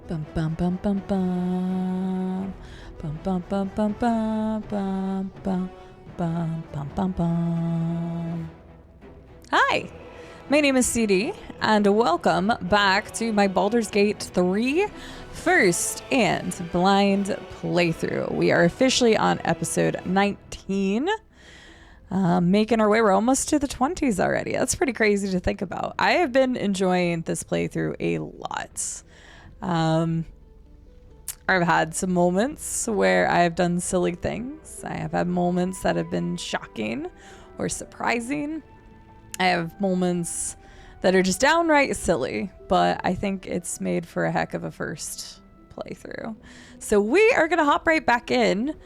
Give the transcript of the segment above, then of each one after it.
Bum bum bum bum bum. Bum bum bum bum bum bum bum bum bum bum bum. Hi, my name is CD, and welcome back to my Baldur's Gate 3 first and blind playthrough. We are officially on episode 19. Making our way, we're almost to the 20s already. That's pretty crazy to think about. I have been enjoying this playthrough a lot. I've had some moments where I've done silly things. I have had moments that have been shocking or surprising. I have moments that are just downright silly, but I think it's made for a heck of a first playthrough. So we are going to hop right back in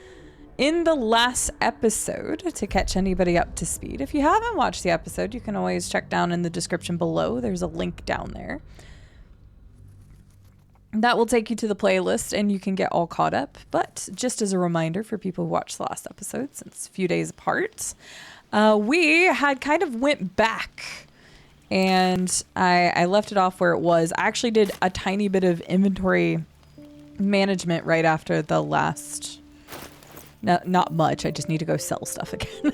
the last episode to catch anybody up to speed. If you haven't watched the episode, you can always check down in the description below. There's a link down there. That will take you to the playlist and you can get all caught up. But just as a reminder for people who watched the last episode, since it's a few days apart, we had kind of went back and I left it off where it was. I actually did a tiny bit of inventory management right after the last... Not much. I just need to go sell stuff again.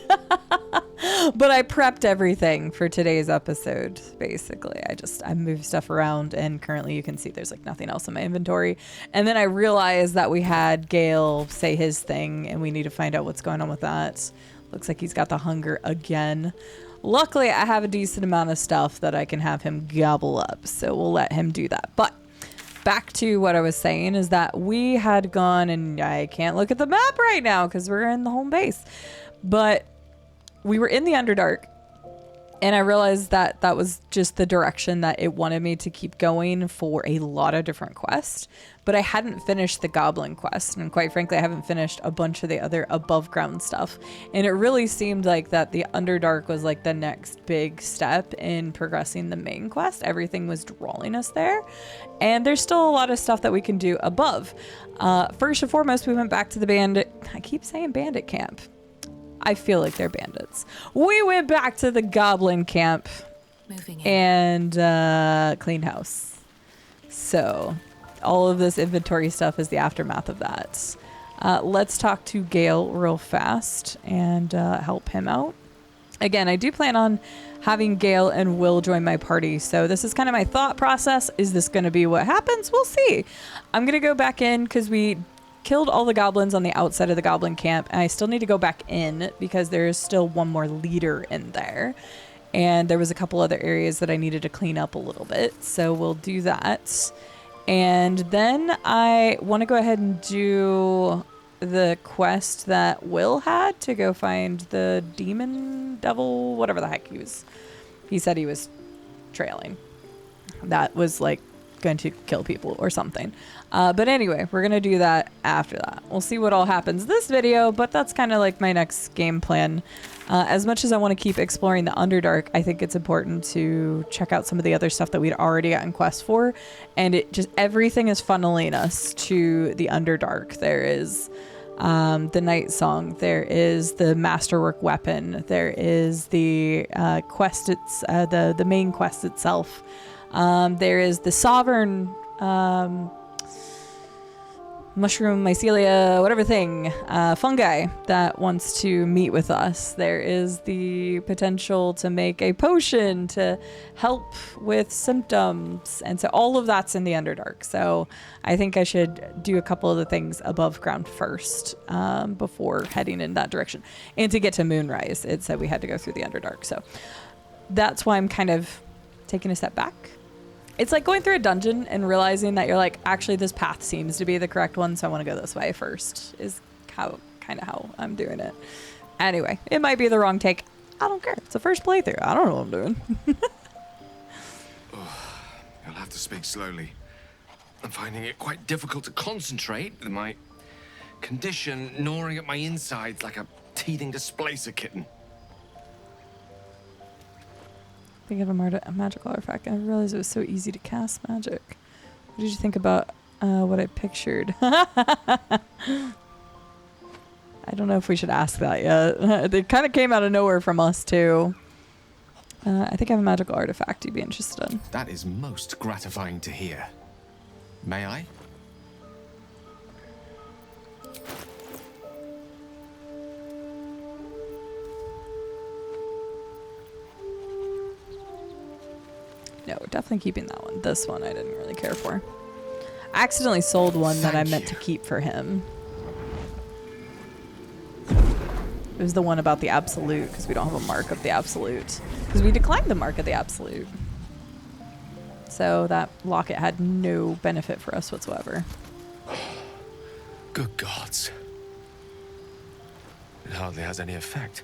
But I prepped everything for today's episode, basically. I moved stuff around, and currently you can see there's like nothing else in my inventory. And then I realized that we had Gale say his thing, and we need to find out what's going on with that. Looks like he's got the hunger again. Luckily, I have a decent amount of stuff that I can have him gobble up, so we'll let him do that. But back to what I was saying is that we had gone, and I can't look at the map right now because we're in the home base, but we were in the Underdark, and I realized that that was just the direction that it wanted me to keep going for a lot of different quests, but I hadn't finished the goblin quest, and quite frankly I haven't finished a bunch of the other above ground stuff, and it really seemed like that the Underdark was like the next big step in progressing the main quest. Everything was drawing us there, and there's still a lot of stuff that we can do above. First and foremost, we went back to the bandit, I keep saying bandit camp, I feel like they're bandits. We went back to the goblin camp and clean house. So all of this inventory stuff is the aftermath of that. Let's talk to Gale real fast and help him out. Again, I do plan on having Gale and Will join my party. So this is kind of my thought process. Is this going to be what happens? We'll see. I'm going to go back in because we killed all the goblins on the outside of the goblin camp, and I still need to go back in because there is still one more leader in there, and there was a couple other areas that I needed to clean up a little bit, so we'll do that. And then I want to go ahead and do the quest that Will had to go find the demon devil, whatever the heck he said he was trailing. That was like going to kill people or something. But anyway, we're going to do that after that. We'll see what all happens this video, but that's kind of like my next game plan. As much as I want to keep exploring the Underdark, I think it's important to check out some of the other stuff that we'd already gotten quests for. And it just, everything is funneling us to the Underdark. There is the Night Song, there is the Masterwork Weapon, there is the quest, it's the main quest itself. There is the Sovereign mushroom, mycelia, whatever thing, fungi that wants to meet with us. There is the potential to make a potion to help with symptoms. And so all of that's in the Underdark. So I think I should do a couple of the things above ground first before heading in that direction. And to get to Moonrise, it said we had to go through the Underdark. So that's why I'm kind of taking a step back. It's like going through a dungeon and realizing that you're like, actually this path seems to be the correct one, so I want to go this way first, is how I'm doing it. Anyway, it might be the wrong take. I don't care. It's the first playthrough. I don't know what I'm doing. You'll have to speak slowly. I'm finding it quite difficult to concentrate with my condition gnawing at my insides like a teething displacer kitten. Think of a magical artifact. I realized it was so easy to cast magic. What did you think about what I pictured? I don't know if we should ask that yet. It kind of came out of nowhere from us too. I think I have a magical artifact you'd be interested in. That is most gratifying to hear. May I? No, definitely keeping that one. This one I didn't really care for. I accidentally sold one that I meant to keep for him. It was the one about the absolute, because we don't have a mark of the absolute. Because we declined the mark of the absolute. So that locket had no benefit for us whatsoever. Good gods. It hardly has any effect.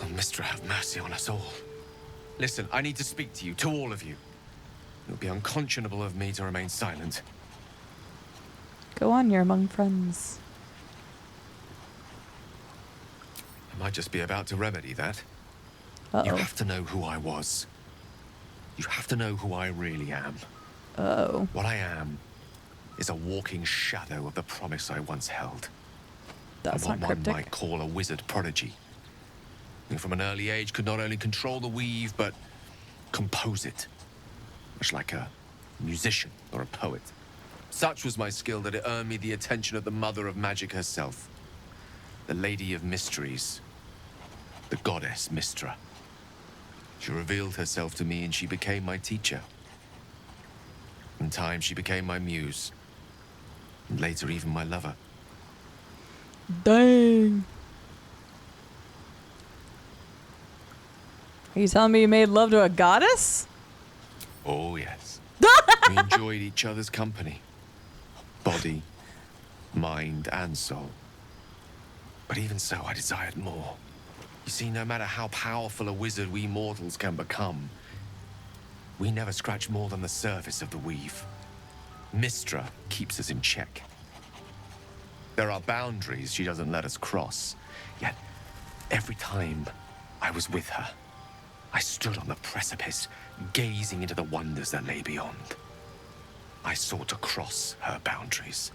Oh, Mistra, have mercy on us all. Listen, I need to speak to you, to all of you. It would be unconscionable of me to remain silent. Go on, you're among friends. I might just be about to remedy that. Uh-oh. You have to know who I was. You have to know who I really am. Oh. What I am is a walking shadow of the promise I once held. That's I'm not what one cryptic. might call a wizard prodigy. Who from an early age could not only control the weave, but compose it. Much like a musician or a poet. Such was my skill that it earned me the attention of the mother of magic herself. The Lady of Mysteries. The goddess Mistra. She revealed herself to me and she became my teacher. In time, she became my muse. And later, even my lover. Dang. Are you telling me you made love to a goddess? Oh, yes. We enjoyed each other's company. Body, mind, and soul. But even so, I desired more. You see, no matter how powerful a wizard we mortals can become, we never scratch more than the surface of the weave. Mistra keeps us in check. There are boundaries she doesn't let us cross. Yet, every time I was with her, I stood on the precipice, gazing into the wonders that lay beyond. I sought to cross her boundaries.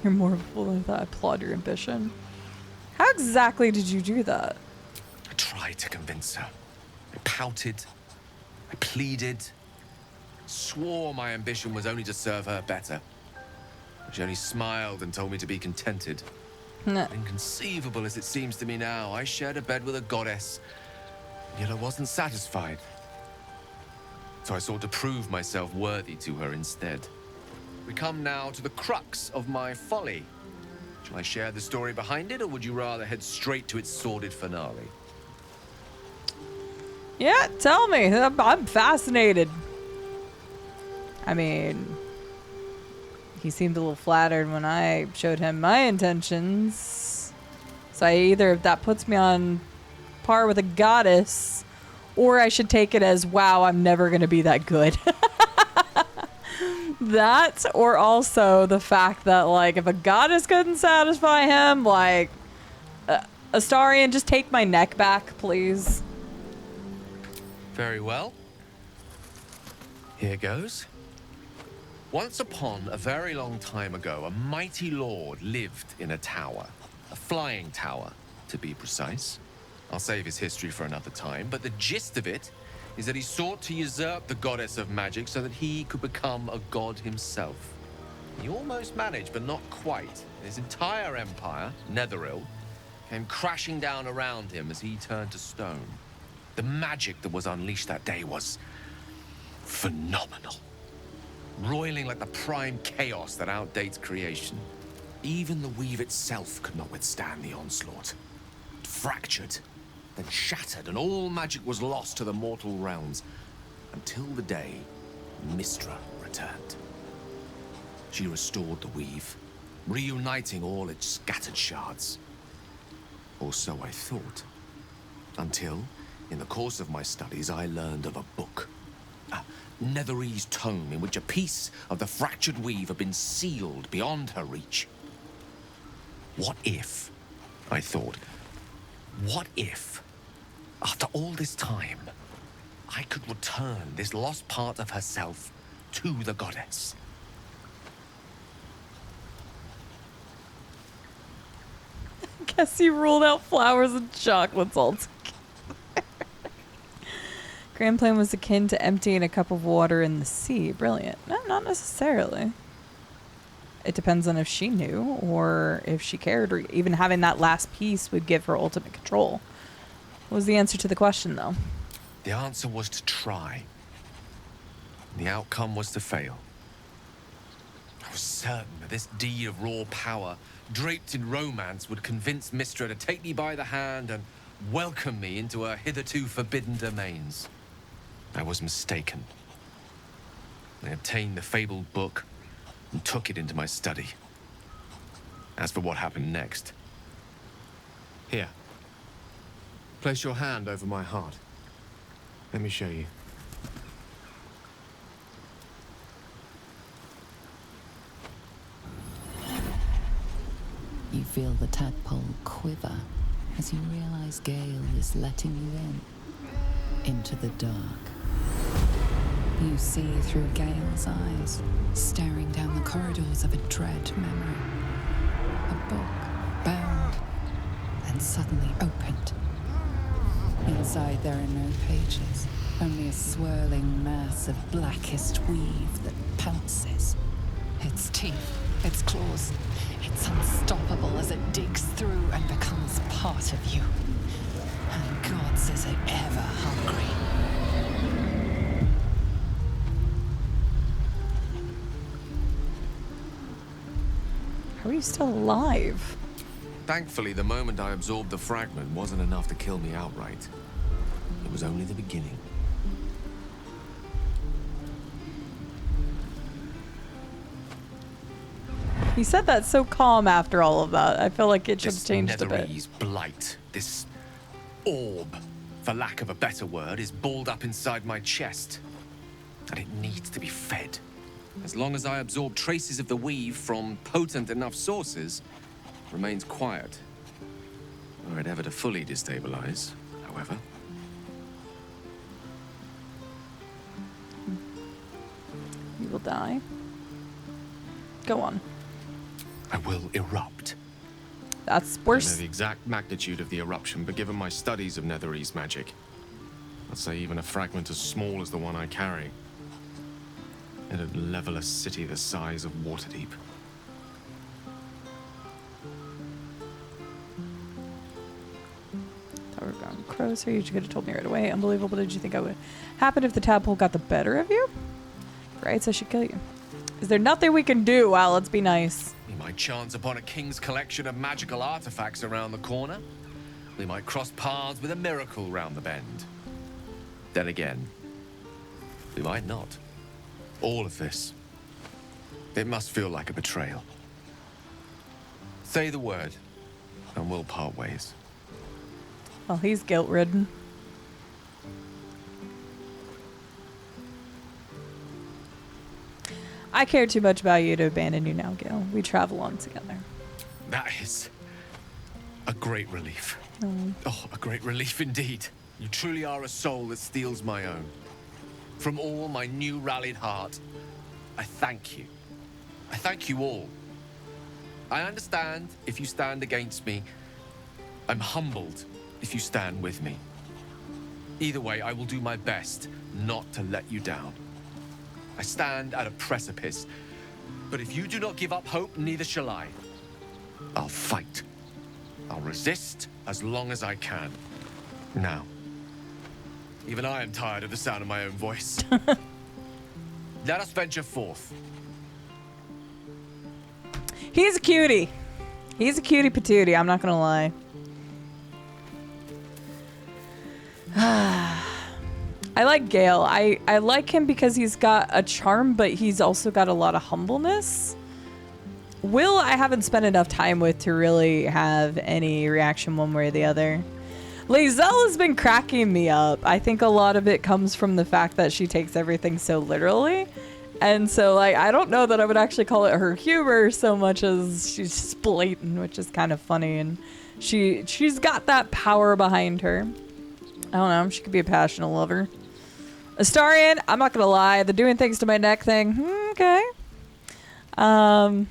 You're more of a fool than I thought. I applaud your ambition. How exactly did you do that? I tried to convince her. I pouted. I pleaded. Swore my ambition was only to serve her better. She only smiled and told me to be contented. Nah. Inconceivable as it seems to me now, I shared a bed with a goddess, yet I wasn't satisfied. So I sought to prove myself worthy to her instead. We come now to the crux of my folly. Shall I share the story behind it, or would you rather head straight to its sordid finale? Yeah, tell me. I'm fascinated. I mean, he seemed a little flattered when I showed him my intentions. So that puts me on par with a goddess, or I should take it as, wow, I'm never going to be that good. That, or also the fact that, like, if a goddess couldn't satisfy him, like, Astarion, just take my neck back, please. Very well. Here goes. Once upon a very long time ago, a mighty lord lived in a tower. A flying tower, to be precise. I'll save his history for another time, but the gist of it is that he sought to usurp the goddess of magic so that he could become a god himself. He almost managed, but not quite. His entire empire, Netheril, came crashing down around him as he turned to stone. The magic that was unleashed that day was phenomenal. Roiling like the prime chaos that outdates creation. Even the weave itself could not withstand the onslaught. It fractured, then shattered, and all magic was lost to the mortal realms. Until the day Mistra returned. She restored the weave, reuniting all its scattered shards. Or so I thought. Until, in the course of my studies, I learned of a book. A Netherese tome in which a piece of the fractured weave had been sealed beyond her reach. What if, I thought, what if, after all this time, I could return this lost part of herself to the goddess? I guess you ruled out flowers and chocolates altogether. Grand Plan was akin to emptying a cup of water in the sea. Brilliant. No, not necessarily. It depends on if she knew or if she cared, or even having that last piece would give her ultimate control. What was the answer to the question, though? The answer was to try. The outcome was to fail. I was certain that this deed of raw power, draped in romance, would convince Mistra to take me by the hand and welcome me into her hitherto forbidden domains. I was mistaken. I obtained the fabled book and took it into my study. As for what happened next... Here. Place your hand over my heart. Let me show you. You feel the tadpole quiver as you realize Gale is letting you into the dark. You see through Gale's eyes, staring down the corridors of a dread memory. A book, bound, and suddenly opened. Inside there are no pages, only a swirling mass of blackest weave that pounces. Its teeth, its claws, it's unstoppable as it digs through and becomes part of you. And gods, is it ever hungry. How are you still alive? Thankfully, the moment I absorbed the fragment wasn't enough to kill me outright. It was only the beginning. He said that so calm after all of that. I feel like it should have changed a bit. This blight, this orb, for lack of a better word, is balled up inside my chest. And it needs to be fed. As long as I absorb traces of the weave from potent enough sources, it remains quiet. Were it ever to fully destabilize, however. You will die. Go on. I will erupt. That's I don't know worse. the exact magnitude of the eruption, but given my studies of Netherese magic, I'd say even a fragment as small as the one I carry, it'd level a city the size of Waterdeep. Thought we were going closer. You could have told me right away. Unbelievable. Did you think I would happen if the tadpole got the better of you? Right, so I should kill you. Is there nothing we can do? Wow, let's be nice. We might chance upon a king's collection of magical artifacts around the corner. We might cross paths with a miracle round the bend. Then again, we might not. All of this, it must feel like a betrayal. Say the word, and we'll part ways. Well, he's guilt-ridden. I care too much about you to abandon you now, Gale. We travel on together. That is a great relief. Oh, a great relief indeed. You truly are a soul that steals my own. From all my new rallied heart, I thank you. I thank you all. I understand if you stand against me. I'm humbled if you stand with me. Either way, I will do my best not to let you down. I stand at a precipice, but if you do not give up hope, neither shall I. I'll fight. I'll resist as long as I can. Now, even I am tired of the sound of my own voice. Let us venture forth. He's a cutie. He's a cutie patootie, I'm not gonna lie. I like Gale. I like him because he's got a charm, but he's also got a lot of humbleness. Will, I haven't spent enough time with to really have any reaction one way or the other. Lae'zel has been cracking me up. I think a lot of it comes from the fact that she takes everything so literally. And so, like, I don't know that I would actually call it her humor so much as she's just blatant, which is kind of funny. And she's got that power behind her. I don't know. She could be a passionate lover. Astarion, I'm not gonna lie, the doing things to my neck thing, okay. I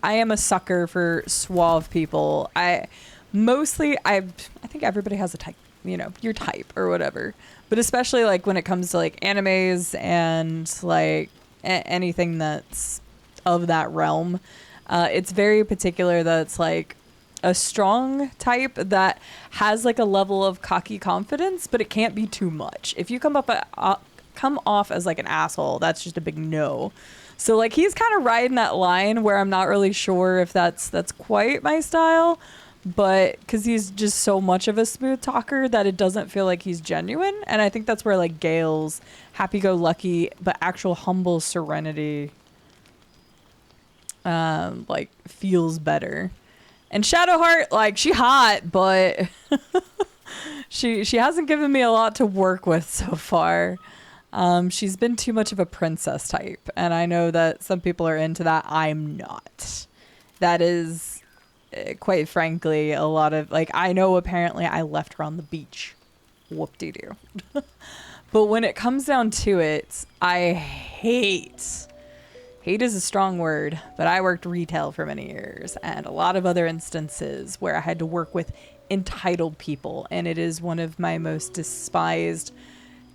am a sucker for suave people. I think everybody has a type, you know, your type or whatever. But especially like when it comes to like animes and like anything that's of that realm, it's very particular that it's like a strong type that has like a level of cocky confidence, but it can't be too much. If you come off as like an asshole, that's just a big no. So like he's kind of riding that line where I'm not really sure if that's quite my style, but because he's just so much of a smooth talker that it doesn't feel like he's genuine. And I think that's where like Gale's happy-go-lucky but actual humble serenity like feels better. And Shadowheart, like, she hot, but she hasn't given me a lot to work with so far. She's been too much of a princess type, and I know that some people are into that. I'm not. That is, quite frankly, a lot of, like, I know apparently I left her on the beach. Whoop-de-doo. But when it comes down to it, I hate is a strong word, but I worked retail for many years and a lot of other instances where I had to work with entitled people, and it is one of my most despised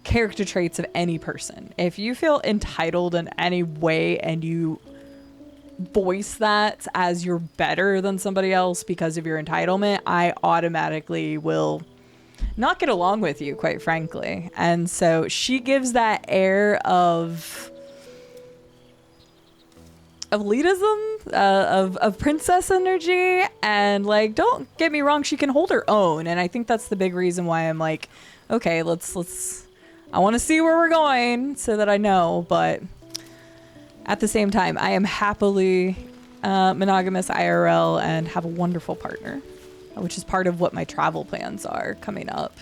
character traits of any person. If you feel entitled in any way and you voice that as you're better than somebody else because of your entitlement, I automatically will not get along with you, quite frankly. And so she gives that air of elitism, of princess energy, and like, don't get me wrong, she can hold her own, and I think that's the big reason why I'm like, okay, let's I want to see where we're going so that I know. But at the same time, I am happily monogamous IRL and have a wonderful partner, which is part of what my travel plans are coming up.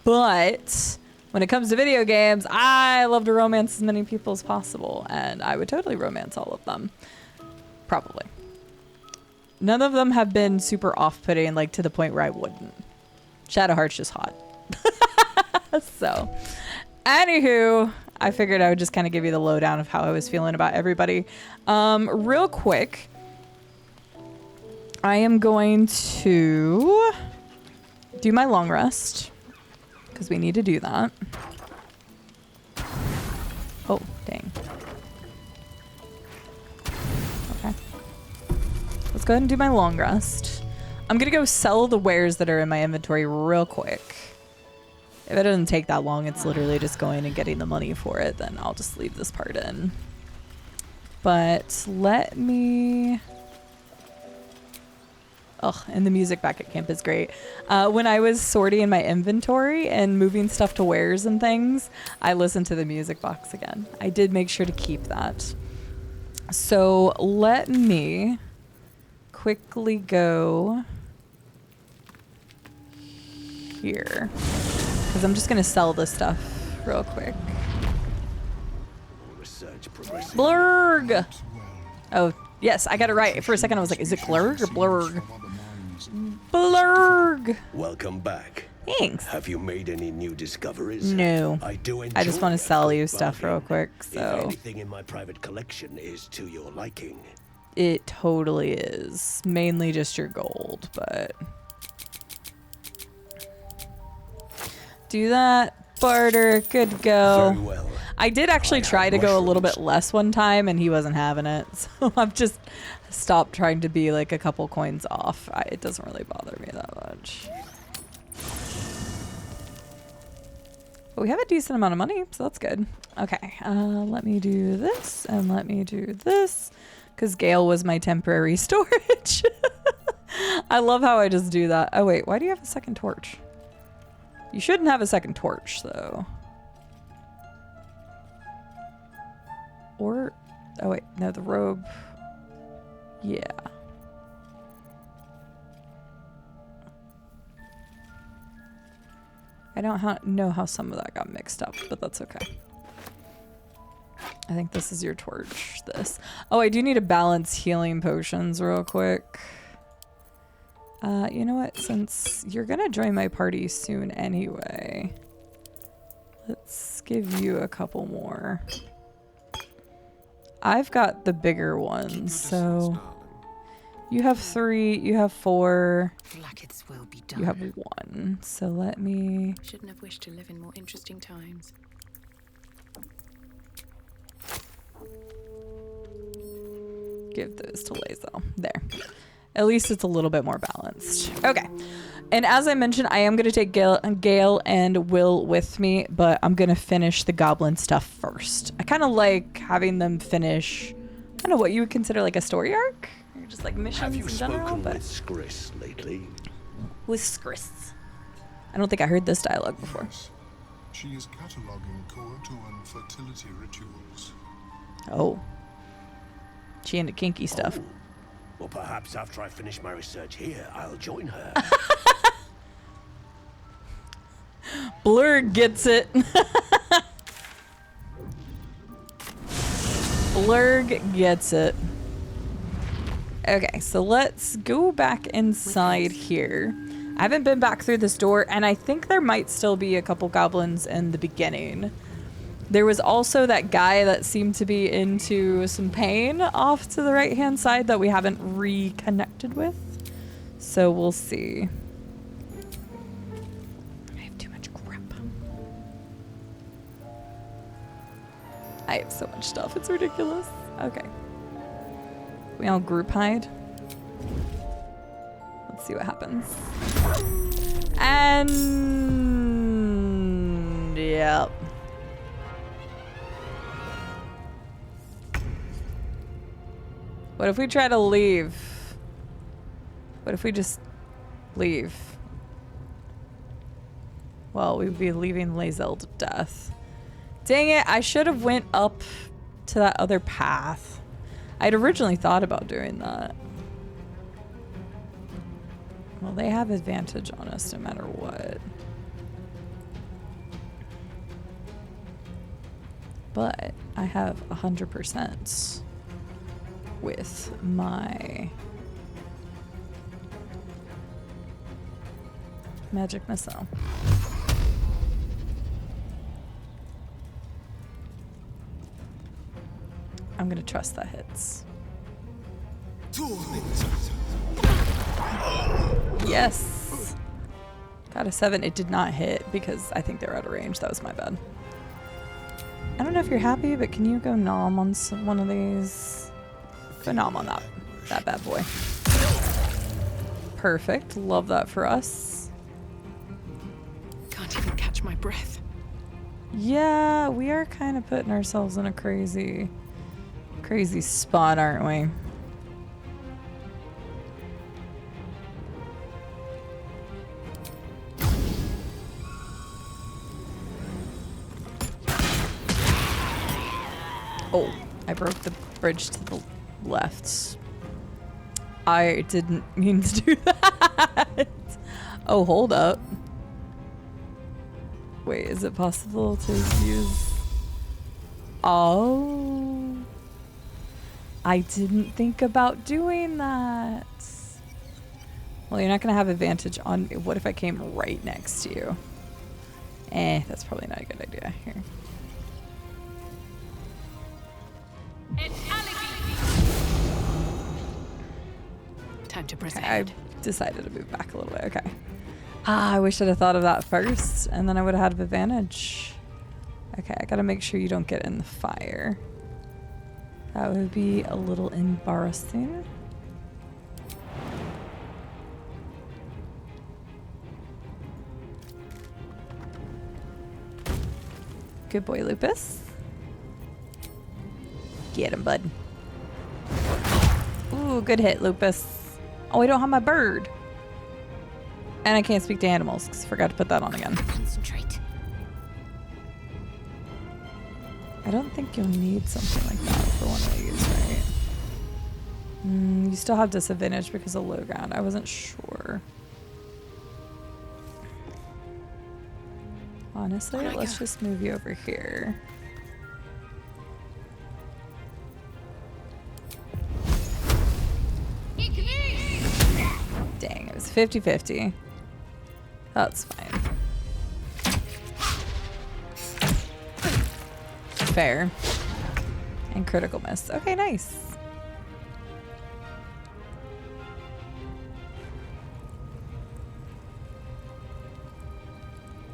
But when it comes to video games, I love to romance as many people as possible, and I would totally romance all of them. Probably. None of them have been super off-putting, like to the point where I wouldn't. Shadowheart's just hot. So, anywho, I figured I would just kind of give you the lowdown of how I was feeling about everybody. Real quick, I am going to do my long rest, because we need to do that. Oh, dang. Okay. Let's go ahead and do my long rest. I'm going to go sell the wares that are in my inventory real quick. If it doesn't take that long, it's literally just going and getting the money for it, then I'll just leave this part in. But let me... Oh, and the music back at camp is great. When I was sorting my inventory and moving stuff to wares and things, I listened to the music box again. I did make sure to keep that. So let me quickly go here, because I'm just going to sell this stuff real quick. Blurg! Oh, yes, I got it right. For a second, I was like, is it Glurg or Blurg? Blurg! Welcome back. Thanks. Have you made any new discoveries? No. I just want to sell you stuff real quick, so... If anything in my private collection is to your liking. It totally is. Mainly just your gold, but... Do that. Barter. Good to go. Very well. I did actually try to go a little bit less one time, and he wasn't having it. So I've just stopped trying to be like a couple coins off. It doesn't really bother me that much. But we have a decent amount of money, so that's good. Okay, let me do this, and let me do this, because Gale was my temporary storage. I love how I just do that. Oh wait, why do you have a second torch? You shouldn't have a second torch, though. Or, oh wait, no, the robe. Yeah. I don't know how some of that got mixed up, but that's okay. I think this is your torch, this. Oh, I do need to balance healing potions real quick. You know what? Since you're gonna join my party soon anyway, let's give you a couple more. I've got the bigger ones, so you have 3, you have 4, Blackets will be done. you have 1. So let me... Shouldn't have wished to live in more interesting times. give those to Lazo. There. At least it's a little bit more balanced. Okay. And as I mentioned, I am going to take Gale and Will with me, but I'm going to finish the goblin stuff first. I kind of like having them finish, I don't know what you would consider like a story arc, or just like missions Have you in general. spoken But with Skris lately? with Skris. I don't think I heard this dialogue before. Yes. She is cataloguing Koatuan fertility rituals. Oh. She into kinky stuff. Oh. Well, perhaps after I finish my research here, I'll join her. Blurg gets it. Blurg gets it. Okay, so let's go back inside here. I haven't been back through this door, and I think there might still be a couple goblins in the beginning. There was also that guy that seemed to be into some pain off to the right-hand side that we haven't reconnected with. So we'll see. I have too much crap. I have so much stuff. It's ridiculous. Okay. We all group hide. Let's see what happens. And... yep. What if we try to leave? What if we just leave? Well, we'd be leaving Lae'zel to death. Dang it, I should have went up to that other path. I'd originally thought about doing that. Well, they have advantage on us no matter what. But I have 100% with my magic missile. I'm gonna trust that hits. Yes. Got a 7. It did not hit because I think they're out of range. That was my bad. I don't know if you're happy, but can you go nom on one of these? Go nom on that bad boy. Perfect. Love that for us. Can't even catch my breath. Yeah, we are kind of putting ourselves in a crazy spot, aren't we? Oh, I broke the bridge to the left. I didn't mean to do that. Oh, hold up. Wait, is it possible to use... Oh. I didn't think about doing that. Well, you're not going to have advantage on me. What if I came right next to you? That's probably not a good idea. Here. Time to press Okay, ahead. I decided to move back a little bit. Okay. I wish I'd have thought of that first, and then I would have had advantage. Okay, I gotta make sure you don't get in the fire. That would be a little embarrassing. Good boy, Lupus. Get him, bud. Ooh, good hit, Lupus. Oh, I don't have my bird. And I can't speak to animals because I forgot to put that on again. Concentrate. I don't think you'll need something like that for one of these, right? You still have disadvantage because of low ground. I wasn't sure. Honestly, let's just move you over here. Dang, it was 50-50. That's fine. Fair. And critical miss. Okay, nice.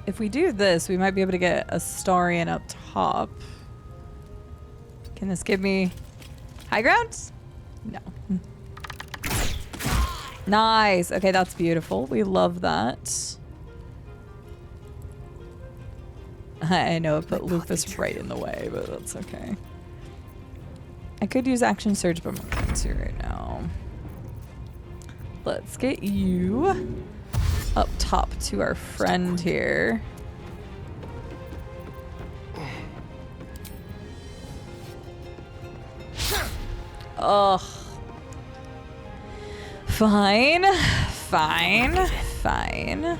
If we do this, we might be able to get a Starian up top. Can this give me high ground? No. Nice. Okay, that's beautiful. We love that. I know it put Lupus right in the way, but that's okay. I could use action surge, but I'm not going to right now. Let's get you up top to our friend here. Ugh. Fine. Fine. Fine.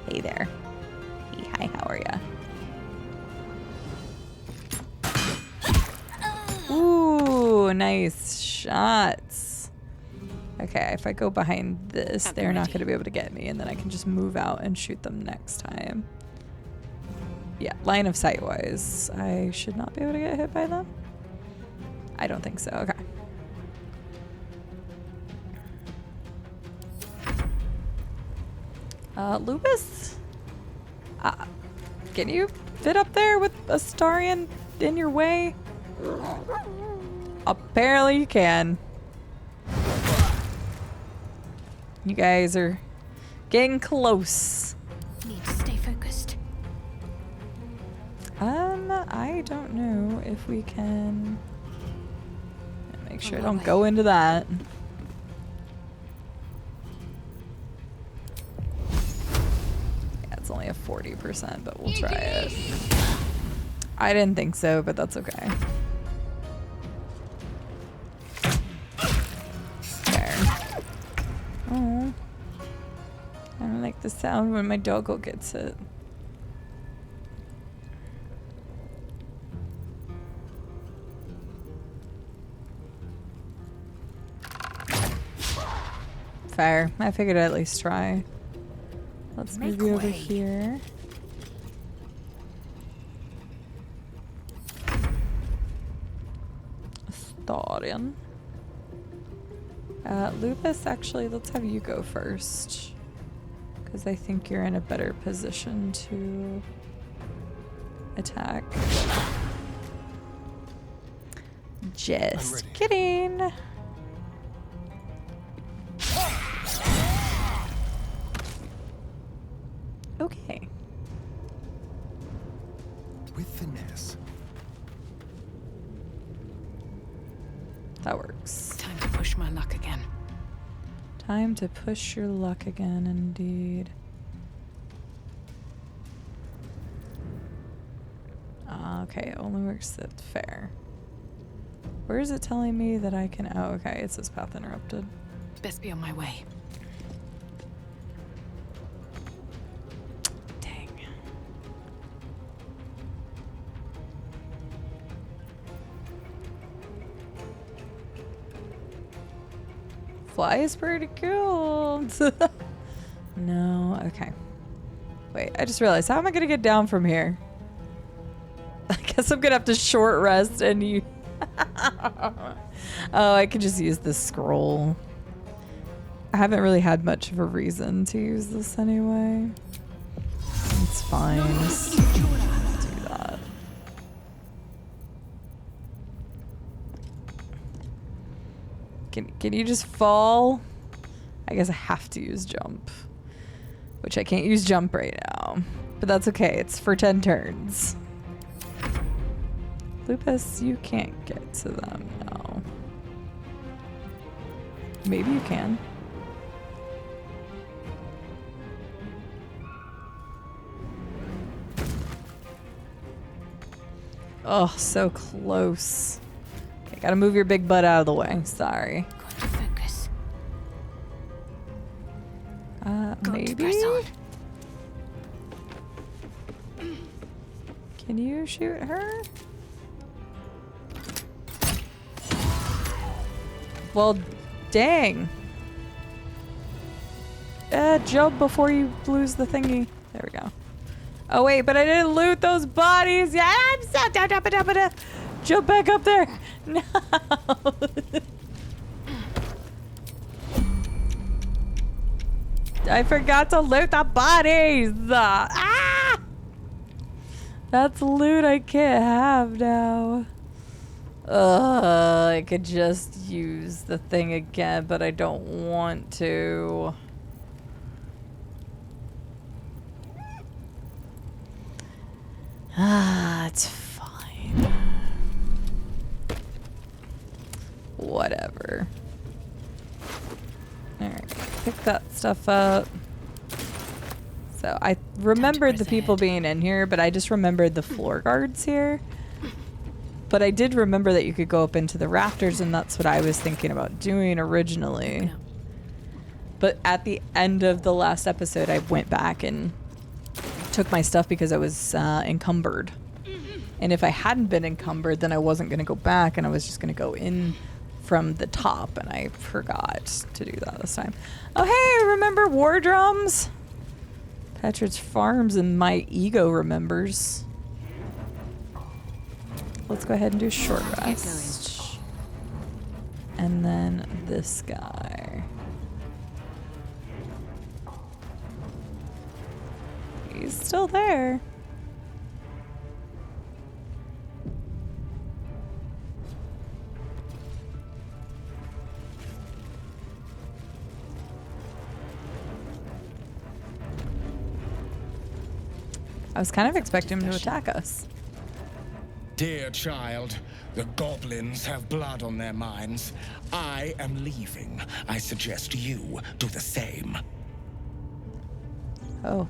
Hey there. Hey, hi, how are ya? Ooh, nice shots. Okay, if I go behind this, they're not going to be able to get me, and then I can just move out and shoot them next time. Yeah, line of sight wise, I should not be able to get hit by them. I don't think so. Okay. Lupus? Can you fit up there with Astarion in your way? Apparently you can. You guys are getting close. Need to stay focused. I don't know if we can... Make sure I don't go into that. Yeah, it's only a 40%, but we'll try it. I didn't think so, but that's okay. There. Oh. I don't like the sound when my doggo gets it. Fair. I figured I'd at least try. Let's move you over here. Astarion. Lupus, actually, let's have you go first. Because I think you're in a better position to attack. Just kidding. Okay. With finesse. That works. Time to push my luck again. Time to push your luck again, indeed. Okay, it only works at fair. Where is it telling me that I can... Oh, okay, it says path interrupted. Best be on my way. Dang. Fly is pretty cool. No, okay. Wait, I just realized, how am I gonna get down from here? I guess I'm gonna have to short rest and you... Oh, I could just use this scroll. I haven't really had much of a reason to use this anyway. It's fine. Just do that. Can you just fall? I guess I have to use jump. Which I can't use jump right now. But that's okay. It's for 10 turns. Lupus, you can't get to them now. Maybe you can. Oh, so close. Okay, gotta move your big butt out of the way. Sorry. Got to focus. Got Maybe? to press on. Can you shoot her? Well, dang. Jump before you lose the thingy. There we go. Oh wait, but I didn't loot those bodies. Yeah, I'm so down. Jump back up there. No. I forgot to loot the bodies. Ah! That's loot I can't have now. I could just use the thing again, but I don't want to. It's fine. Whatever. Alright, pick that stuff up. So I remembered the people being in here, but I just remembered the floor guards here. But I did remember that you could go up into the rafters, and that's what I was thinking about doing originally. But at the end of the last episode, I went back and took my stuff because I was encumbered. And if I hadn't been encumbered, then I wasn't going to go back, and I was just going to go in from the top, and I forgot to do that this time. Oh, hey, remember war drums? Petrid's Farms and my ego remembers. Let's go ahead and do short rest. And then this guy. He's still there. I was kind of expecting him to attack us. Dear child, the goblins have blood on their minds. I am leaving. I suggest you do the same. Oh.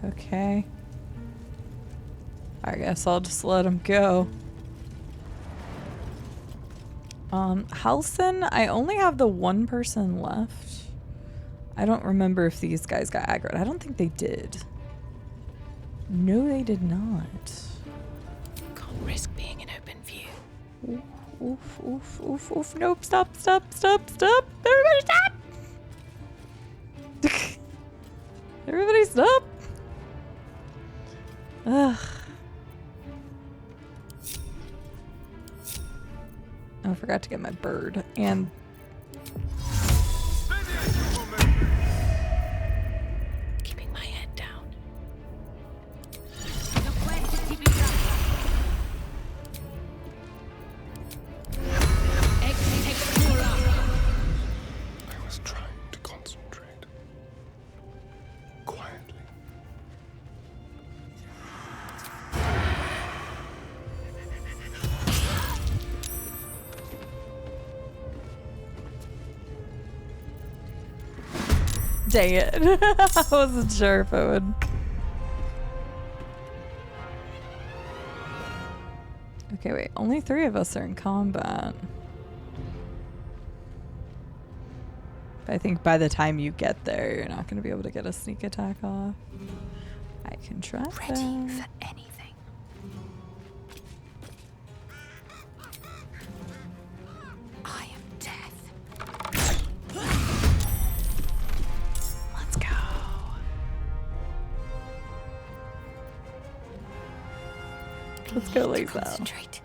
Okay. I guess I'll just let him go. Halsin, I only have the one person left. I don't remember if these guys got aggroed. I don't think they did. No, they did not. Can't risk being in open view. Oof, oof, oof, oof. Nope, stop, stop, stop, stop. Everybody stop! Everybody stop! Ugh. Oh, I forgot to get my bird. And Keeping my head down. I was trying to concentrate. Quietly. dang it. I wasn't sure if it would. Okay, wait. Only 3 of us are in combat. I think by the time you get there, you're not going to be able to get a sneak attack off. I can try Ready that. for anything. I am death. Let's go. Let's go like that. Concentrate.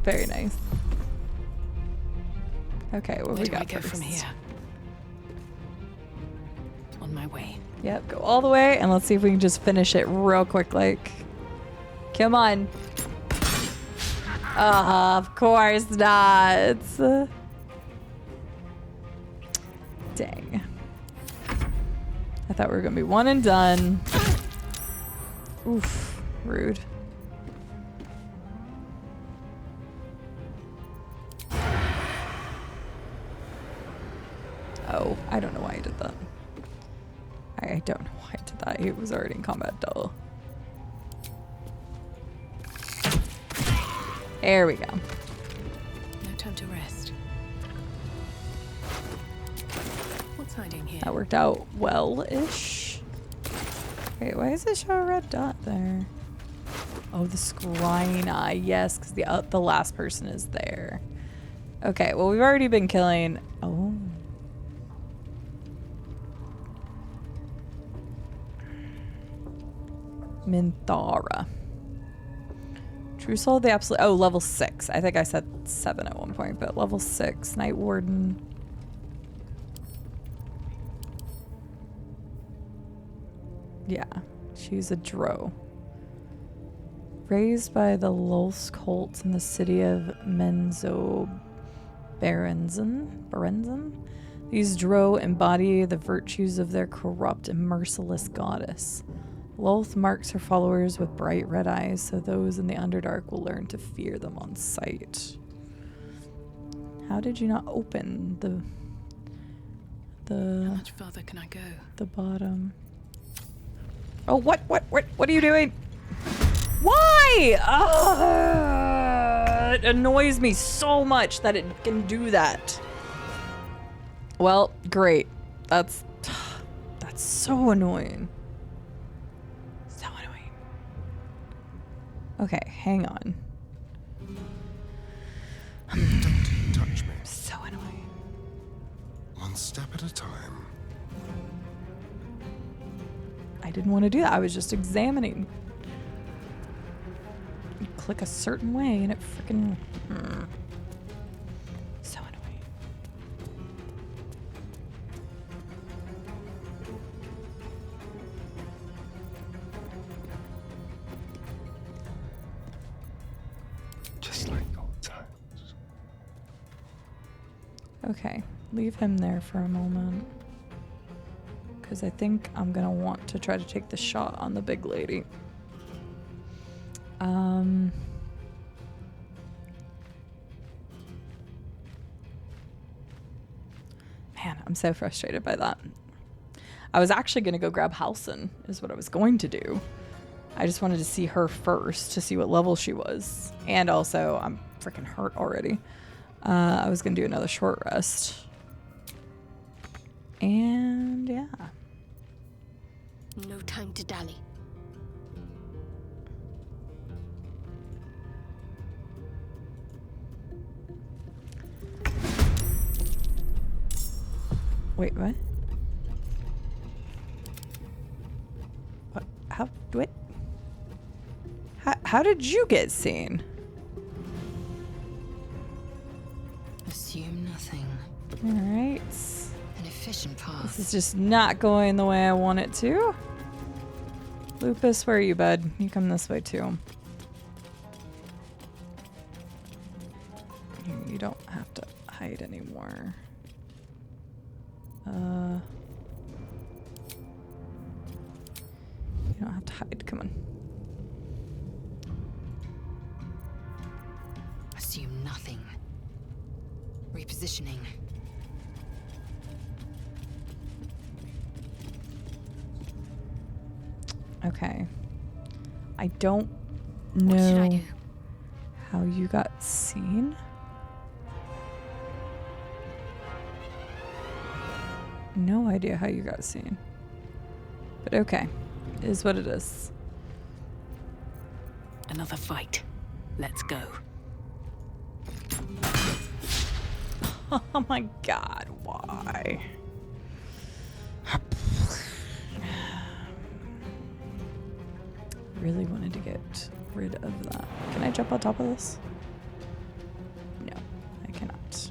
Very nice. Okay, what Where we do I got go first? from here? On my way. Yep, go all the way, and let's see if we can just finish it real quick. Like, come on. Of course not. Dang. I thought we were gonna be one and done. Oof, rude. Oh, I don't know why I did that. I don't know why I did that. He was already in combat, duh. There we go. No time to rest. What's hiding here? That worked out well-ish. Wait, why does it show a red dot there? Oh, the Scrina. Yes, because the last person is there. Okay, well, we've already been killing... Oh. Minthara. True Soul of the Absolute... Oh, level 6. I think I said 7 at one point, but level 6. Night Warden. Yeah, she's a drow. Raised by the Lulz cult in the city of Berenzen, these drow embody the virtues of their corrupt and merciless goddess. Lulz marks her followers with bright red eyes, so those in the Underdark will learn to fear them on sight. How did you not open How much further can I go? the bottom? Oh, what are you doing? Why? It annoys me so much that it can do that. Well, great. That's so annoying. So annoying. Okay, hang on. Don't touch me. So annoying. One step at a time. I didn't want to do that. I was just examining. You click a certain way and it freaking... So annoying. Just like old times. Okay, leave him there for a moment. Because I think I'm going to want to try to take the shot on the big lady. Man, I'm so frustrated by that. I was actually going to go grab Halsin, is what I was going to do. I just wanted to see her first to see what level she was. And also, I'm freaking hurt already. I was going to do another short rest. And yeah. No time to dally. Wait, what? What? How? What? How did you get seen? Assume nothing. All right. An efficient path. This is just not going the way I want it to. Lupus, where are you, bud? You come this way too. You don't have to hide anymore. You don't have to hide. Come on. Assume nothing. Repositioning. Okay. I don't What should I know do? how you got seen. No idea how you got seen. But okay. It is what it is. Another fight. Let's go. Oh my god, why? Really wanted to get rid of that. Can I jump on top of this? No, I cannot.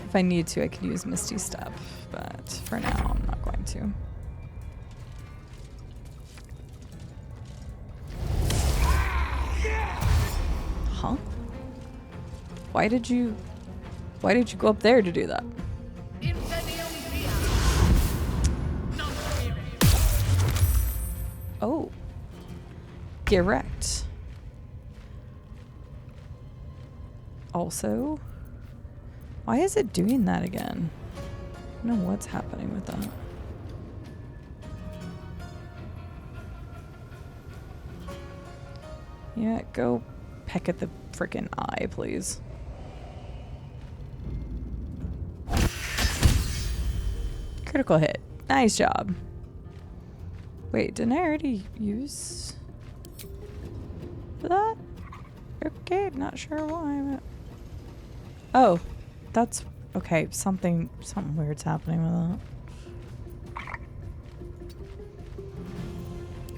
If I need to, I could use Misty Step, but for now, I'm not going to. Huh? Why did you go up there to do that? Oh. Direct. Also, why is it doing that again? I don't know what's happening with that. Yeah, go peck at the frickin' eye, please. Critical hit. Nice job. Wait, didn't I already use that? Okay, not sure why, but... Oh, that's... Okay, something weird's happening with that.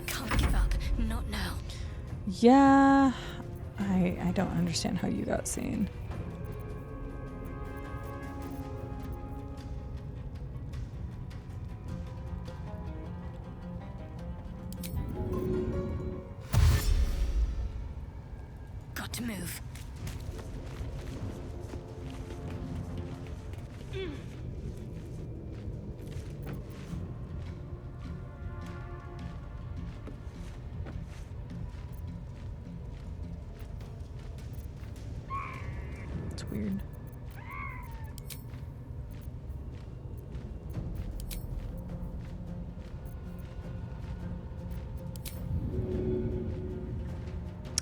Can't give up. Not now. Yeah, I don't understand how you got seen. to move. It's weird.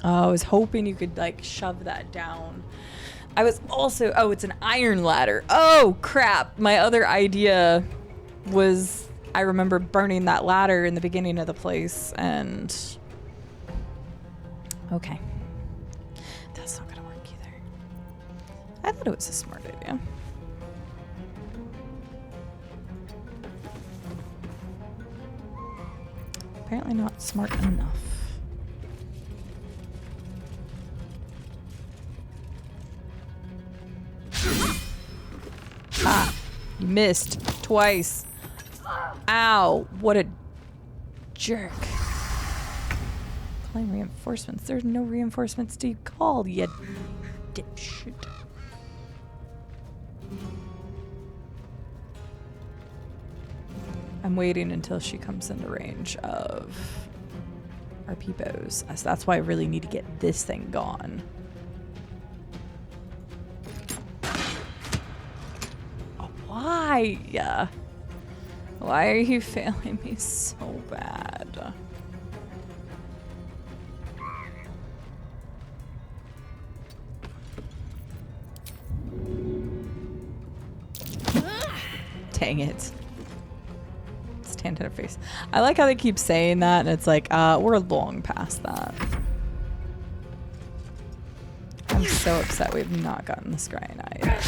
Oh, I was hoping you could like shove that down. I was also, oh, it's an iron ladder. Oh, crap. My other idea was, I remember burning that ladder in the beginning of the place and... Okay. That's not gonna work either. I thought it was a smart idea. Apparently not smart enough. Ah, you missed twice. Ow, what a jerk. Calling reinforcements. There's no reinforcements to call, you dipshit. I'm waiting until she comes into range of our peepos. So that's why I really need to get this thing gone. Why? Why are you failing me so bad? Dang it. Stand in her face. I like how they keep saying that and it's like, we're long past that. I'm so upset we have not gotten the scrying eye yet.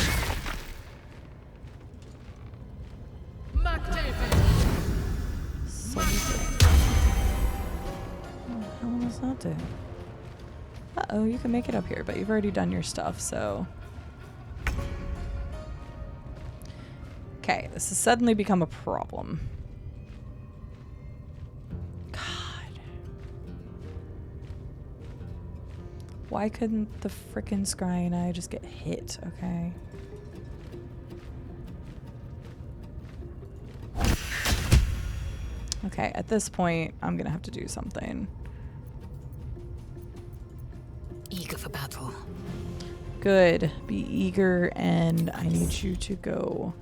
How does that do? Uh-oh, you can make it up here, but you've already done your stuff, so... Okay, this has suddenly become a problem. God. Why couldn't the frickin' scrying eye just get hit, okay? Okay, at this point, I'm gonna have to do something. Eager for battle. Good. Be eager, and I need you to go.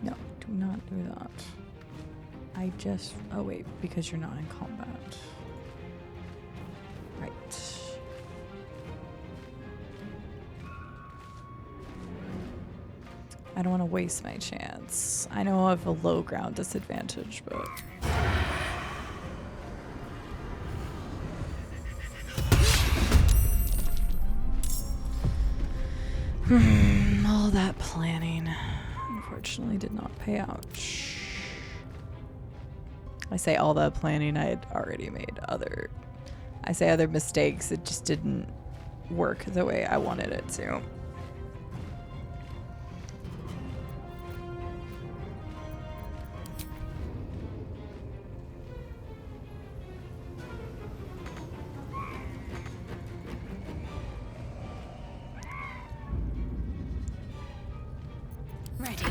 No, do not do that. I just... Oh, wait, because you're not in combat. Right. I don't want to waste my chance. I know I have a low ground disadvantage, but... all that planning unfortunately did not pay out. I say all that planning, I had already made other mistakes. It just didn't work the way I wanted it to. Ready.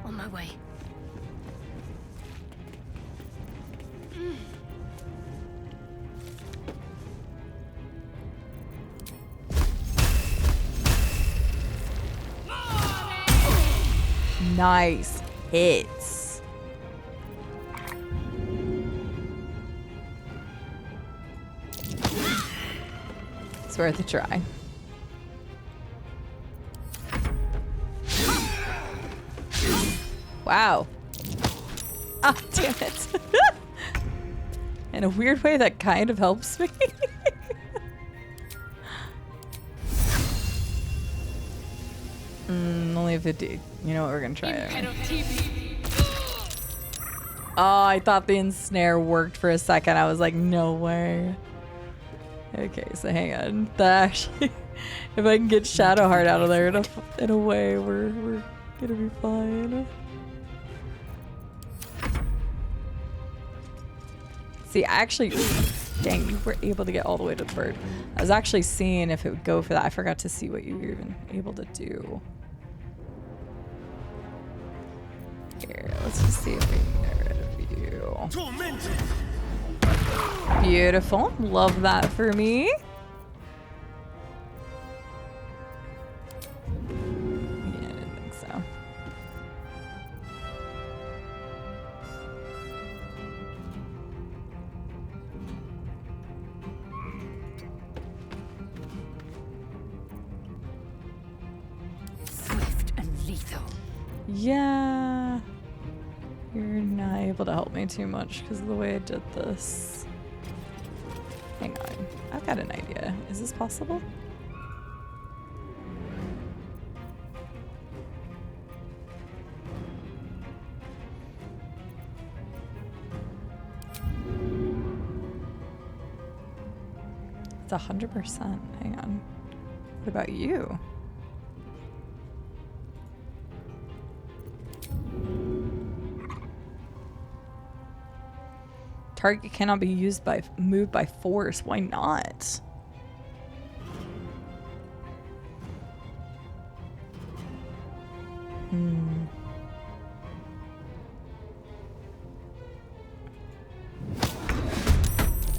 On my way. Nice hits. It's worth a try. Wow. Ah, damn it. In a weird way, that kind of helps me. Only 50. You know what? We're gonna try it. Oh, I thought the ensnare worked for a second. I was like, no way. Okay, so hang on. That actually, if I can get Shadowheart out of there in a way, we're gonna be fine. See, actually, dang, you were able to get all the way to the bird. I was actually seeing if it would go for that. I forgot to see what you were even able to do. Here, let's just see if we can get rid of you. Beautiful. Love that for me. Yeah, I didn't think so. Swift and lethal. Yeah. You're not able to help me too much because of the way I did this. Hang on. I've got an idea. Is this possible? It's 100%. Hang on. What about you? Target cannot be moved by force. Why not?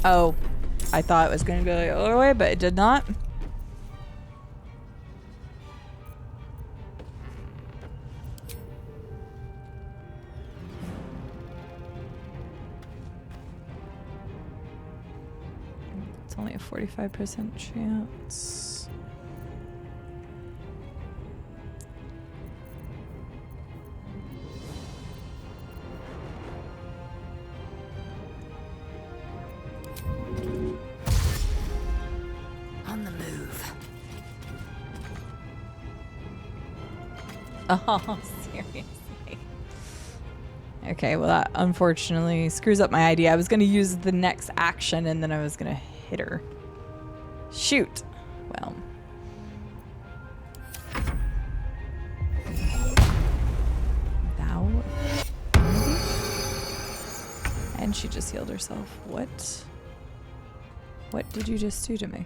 Oh, I thought it was going to go the other way, but it did not. It's only a 45% chance. On the move. Oh, seriously. Okay, well that unfortunately screws up my idea. I was going to use the next action and then I was going to hit her. Shoot. Well. Thou. And she just healed herself. What? What did you just do to me?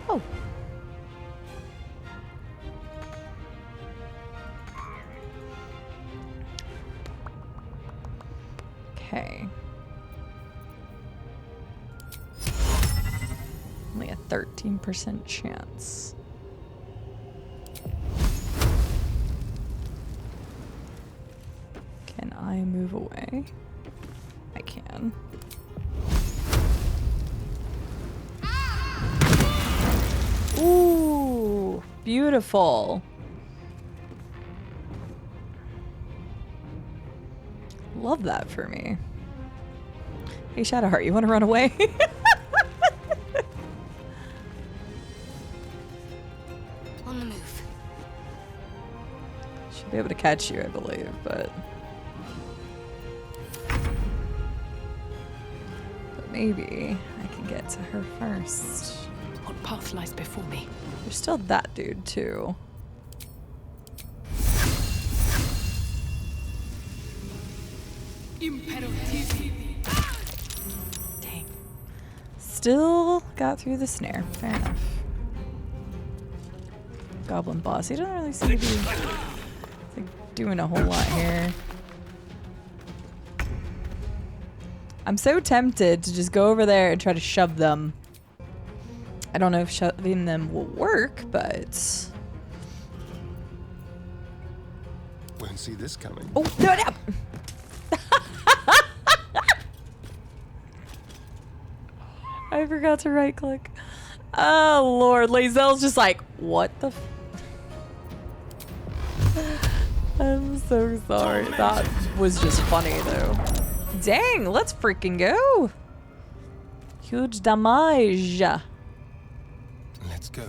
Oh. Okay. Only a 13% chance. Can I move away? I can. Ooh, beautiful. Love that for me. Hey, Shadowheart, you want to run away? On the move. Should be able to catch you, I believe, but maybe I can get to her first. What path lies before me? There's still that dude, too. Dang. Still got through the snare. Fair enough. Goblin boss. He doesn't really seem to be like, doing a whole lot here. I'm so tempted to just go over there and try to shove them. I don't know if shoving them will work, but... Won't see this coming. Oh, no, no! I forgot to right click. Oh, Lord. Lae'zel's just like, What the I'm so sorry. That was just funny though. Dang, let's freaking go. Huge damage. Let's go.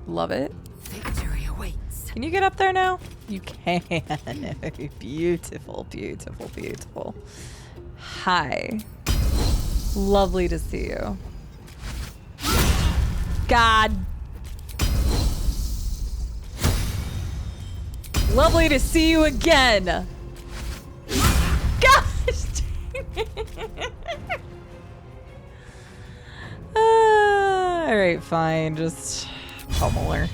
Love it. Victory awaits. Can you get up there now? You can. Beautiful, beautiful, beautiful. Hi. Lovely to see you. God. Lovely to see you again. Gosh dang it. Alright, fine. Just pummel her.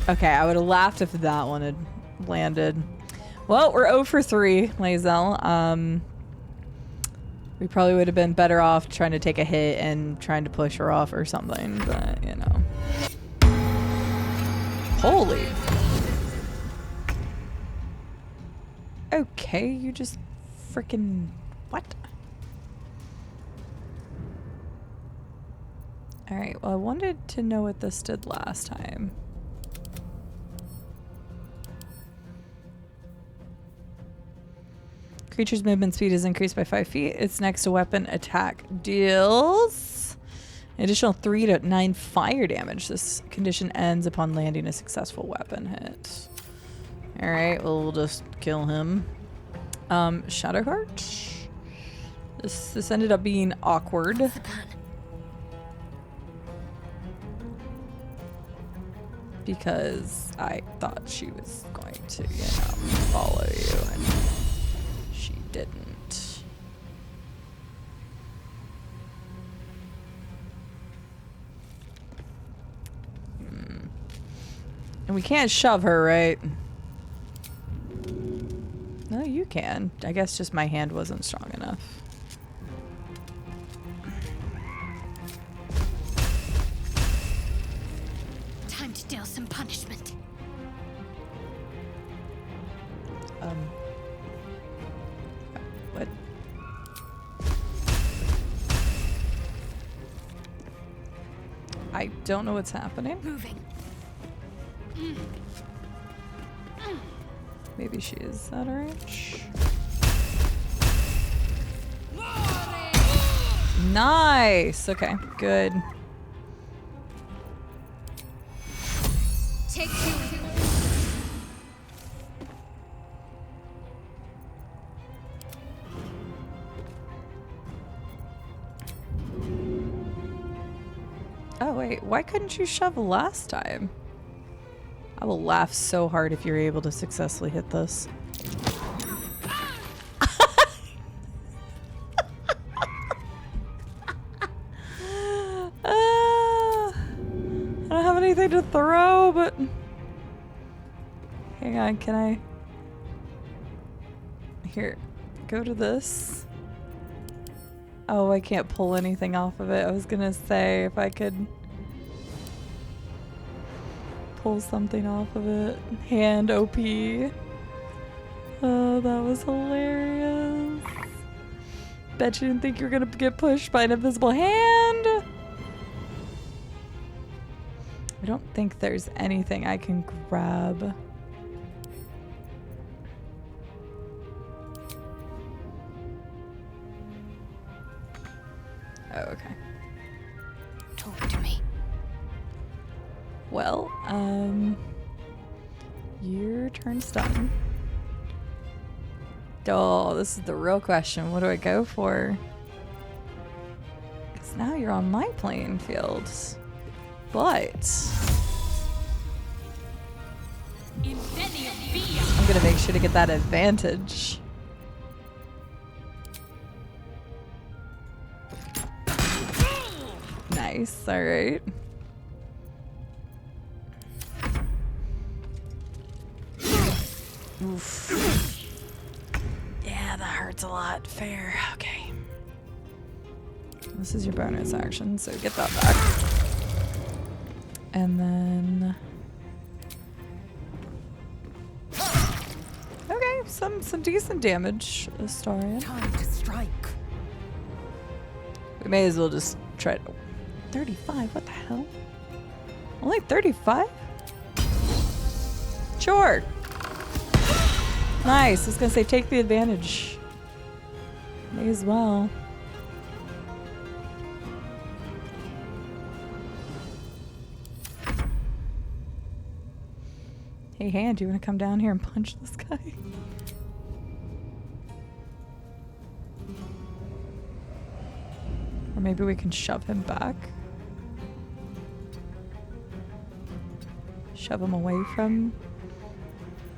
Okay, I would have laughed if that one had landed. Well, we're 0 for 3, Lae'zel. We probably would have been better off trying to take a hit and trying to push her off or something, but, you know. Holy. Okay, you just freaking... What? Alright, well, I wanted to know what this did last time. Creature's movement speed is increased by 5 feet. Its next weapon attack deals an additional 3 to 9 fire damage. This condition ends upon landing a successful weapon hit. Alright, well, we'll just kill him. Shadowheart. This ended up being awkward. Because I thought she was going to, you know, follow you, and she didn't. And we can't shove her, right? No, you can. I guess just my hand wasn't strong enough. Time to deal some punishment. What? I don't know what's happening. Moving. Maybe she is out of range. Nice. Okay, good. Take two. Oh wait, why couldn't you shove last time? I will laugh so hard if you're able to successfully hit this. I don't have anything to throw, but... Hang on, can I... Here, go to this. Oh, I can't pull anything off of it. I was gonna say if I could pull something off of it. Hand OP. Oh, that was hilarious. Bet you didn't think you were gonna get pushed by an invisible hand. I don't think there's anything I can grab. Oh, okay. Talk to me. Well, your turn's done. Oh, this is the real question. What do I go for? Because now you're on my playing field. But I'm gonna make sure to get that advantage. Nice, alright. Oof. Yeah, that hurts a lot. Fair. Okay. This is your bonus action, so get that back. And then... Okay, some decent damage, Astarion. Time to strike. We may as well just try to 35? What the hell? Only 35? Sure. Nice. I was gonna say take the advantage. May as well. Hey, Hand, do you want to come down here and punch this guy? Or maybe we can shove him back. Shove him away from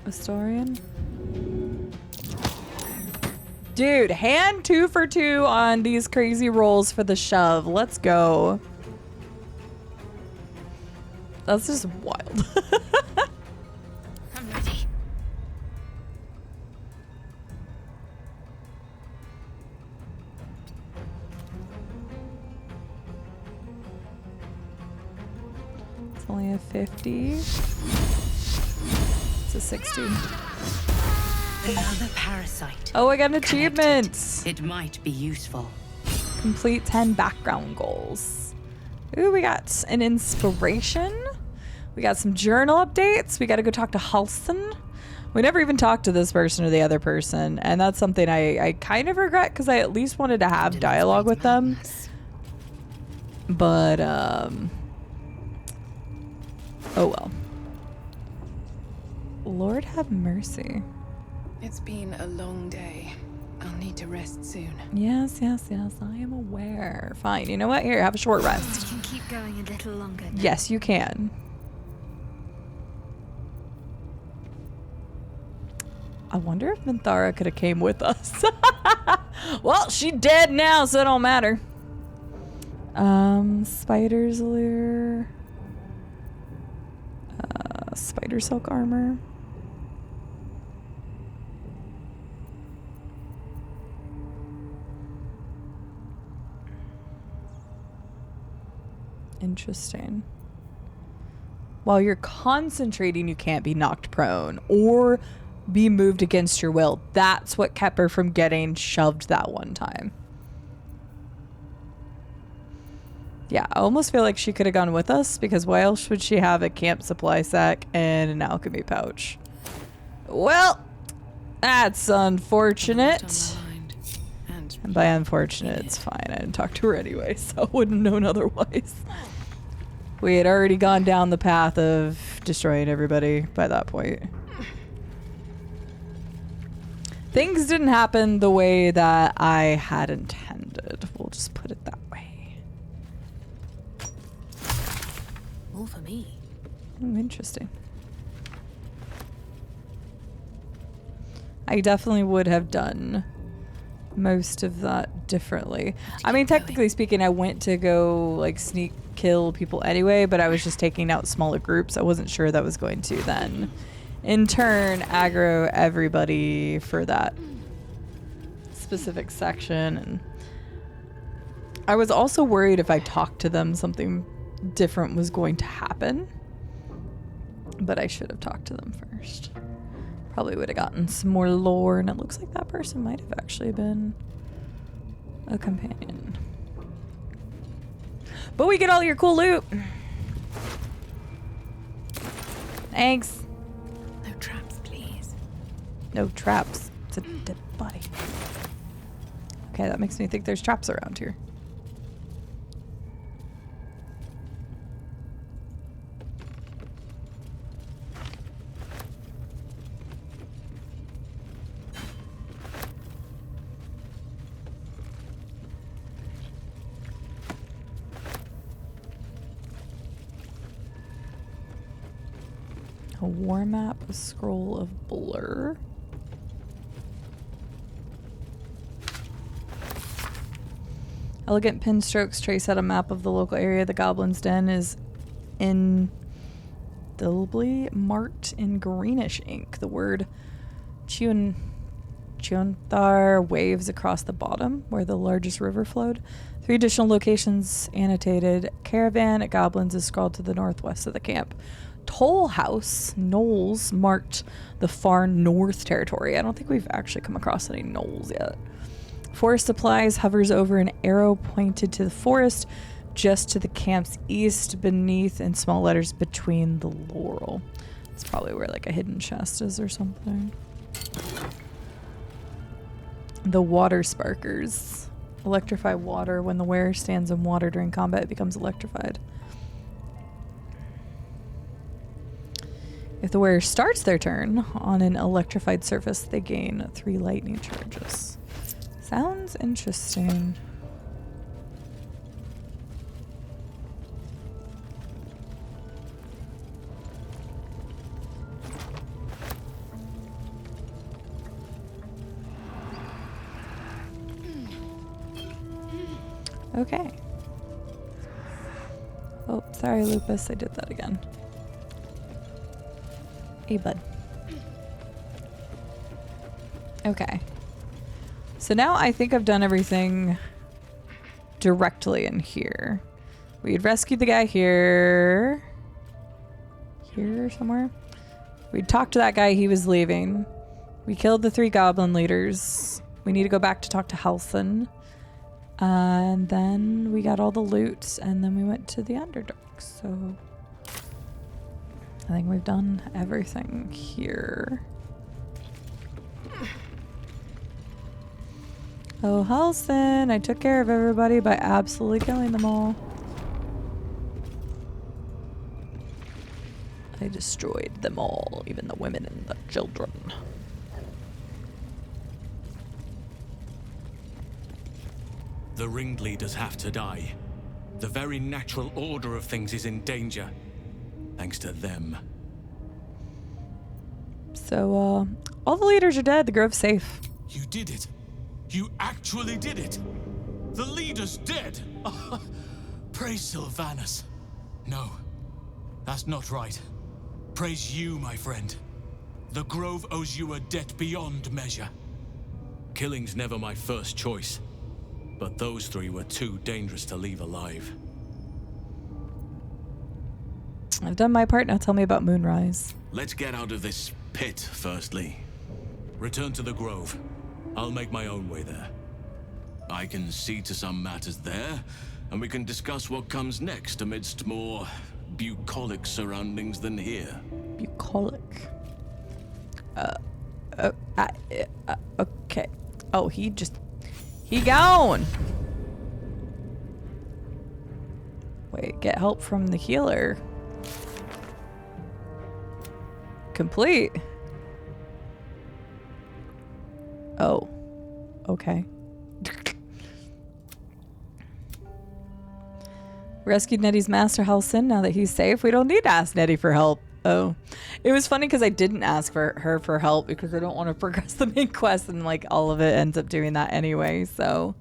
Astorian. Dude, Hand 2 for 2 on these crazy rolls for the shove. Let's go. That's just wild. I'm ready. It's only a 50. It's a 60. Another parasite. Oh, I got an Collect achievement. It might be useful. Complete 10 background goals. Ooh, we got an inspiration. We got some journal updates. We got to go talk to Halsin. We never even talked to this person or the other person, and that's something I kind of regret because I at least wanted to have dialogue with them. But, oh well. Lord have mercy. It's been a long day. I'll need to rest soon. Yes, yes, yes, I am aware. Fine, you know what? Here, have a short rest. You can keep going a little longer now. Yes, you can. I wonder if Minthara could have came with us. Well, she dead now, so it don't matter. Spider's lure. Spider silk armor. Interesting. While you're concentrating, you can't be knocked prone or be moved against your will. That's what kept her from getting shoved that one time. Yeah, I almost feel like she could have gone with us because why else would she have a camp supply sack and an alchemy pouch? Well, that's unfortunate. And by unfortunate, it's fine. I didn't talk to her anyway, so I wouldn't have known otherwise. We had already gone down the path of destroying everybody by that point. Things didn't happen the way that I had intended. We'll just put it that way. All for me. Oh, interesting. I definitely would have done most of that differently. I mean, technically speaking, I went to go like sneak kill people anyway, but I was just taking out smaller groups. I wasn't sure that was going to then in turn aggro everybody for that specific section. And I was also worried if I talked to them something different was going to happen, but I should have talked to them first. Probably would have gotten some more lore, and it looks like that person might have actually been a companion. But we get all your cool loot. Thanks. No traps, please. No traps. It's a dead body. Okay, that makes me think there's traps around here. A war map, a scroll of blur. Elegant pen strokes trace out a map of the local area. The goblin's den is indelibly marked in greenish ink. The word Chionthar waves across the bottom where the largest river flowed. 3 additional locations annotated. Caravan at Goblins is scrawled to the northwest of the camp. Toll House, Knolls, marked the far north territory. I don't think we've actually come across any knolls yet. Forest Supplies hovers over an arrow pointed to the forest. just to the camp's east, beneath, in small letters, between the laurel. It's probably where like a hidden chest is or something. The water sparkers. Electrify water. When the wearer stands in water during combat, it becomes electrified. If the wearer starts their turn on an electrified surface, they gain 3 lightning charges. Sounds interesting. Okay. Oh, sorry, Lupus. I did that again. Hey, bud. Okay. So now I think I've done everything directly in here. We had rescued the guy here. Here somewhere. We talked to that guy. He was leaving. We killed the 3 goblin leaders. We need to go back to talk to Halsin. And then we got all the loot, and then we went to the Underdark. So I think we've done everything here. Oh, Halsin, I took care of everybody by absolutely killing them all. I destroyed them all, even the women and the children. The ringleaders have to die. The very natural order of things is in danger. Thanks to them. So, all the leaders are dead. The grove's safe. You did it. You actually did it. The leader's dead. Praise Sylvanus. No, that's not right. Praise you, my friend. The Grove owes you a debt beyond measure. Killing's never my first choice. But those 3 were too dangerous to leave alive. I've done my part. Now tell me about Moonrise. Let's get out of this pit, firstly. Return to the Grove. I'll make my own way there. I can see to some matters there, and we can discuss what comes next amidst more bucolic surroundings than here. Bucolic. Okay. Oh, he gone! Wait, get help from the healer. Complete. Oh. Okay. Rescued Nettie's master Halsin. Now that he's safe, we don't need to ask Nettie for help. Oh. It was funny because I didn't ask for her for help because I don't want to progress the main quest, and like all of it ends up doing that anyway, so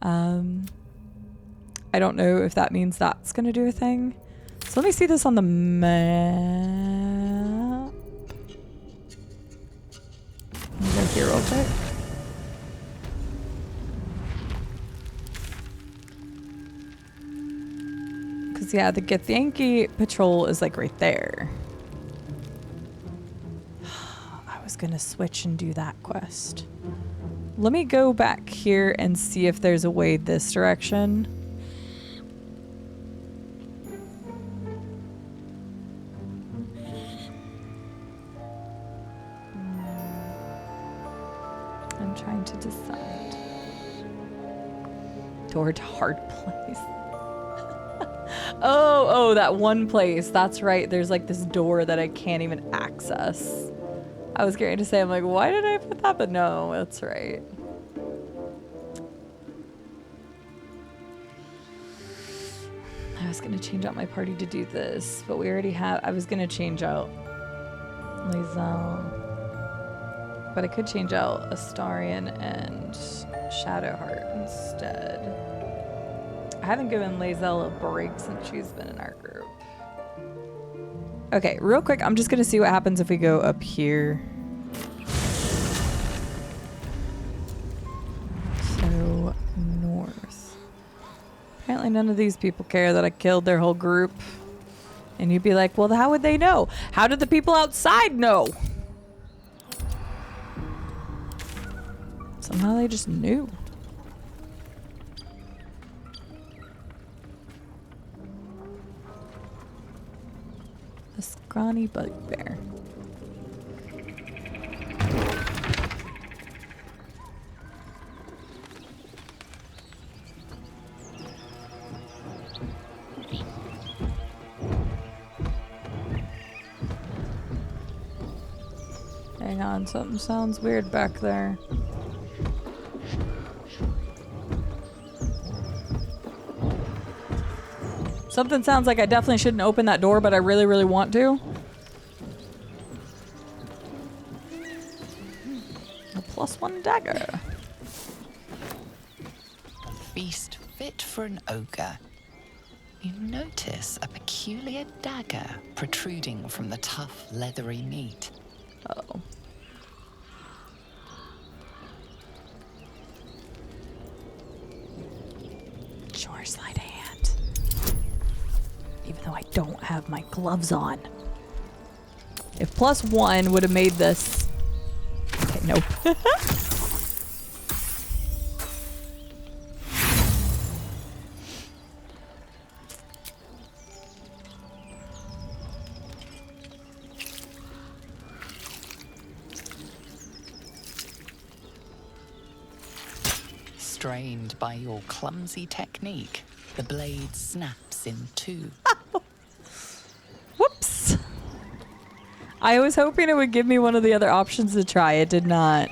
I don't know if that means that's gonna do a thing. So let me see this on the map. Let me go here real quick. Because yeah, the Githyanki patrol is like right there. I was gonna switch and do that quest. Let me go back here and see if there's a way this direction. I'm trying to decide. Toward hard place. Oh, that one place. That's right. There's like this door that I can't even access. I was going to say, I'm like, why did I put that? But no, that's right. I was going to change out my party to do this, but we already have. I was going to change out Lizelle, but I could change out Astarion and Shadowheart instead. I haven't given Lizelle a break since she's been in our group. Okay, real quick, I'm just gonna see what happens if we go up here. So, north. Apparently none of these people care that I killed their whole group. And you'd be like, well, how would they know? How did the people outside know? Somehow they just knew. scrawny bugbear. Hang on, something sounds weird back there. Something sounds like I definitely shouldn't open that door, but I really, really want to. A +1 dagger. A feast fit for an ogre. You notice a peculiar dagger protruding from the tough, leathery meat. Uh-oh. Sure, sleight of hand. Even though I don't have my gloves on. If +1 would have made this... Okay, nope. Strained by your clumsy technique, the blade snaps in two. Whoops. I was hoping it would give me one of the other options to try. It did not.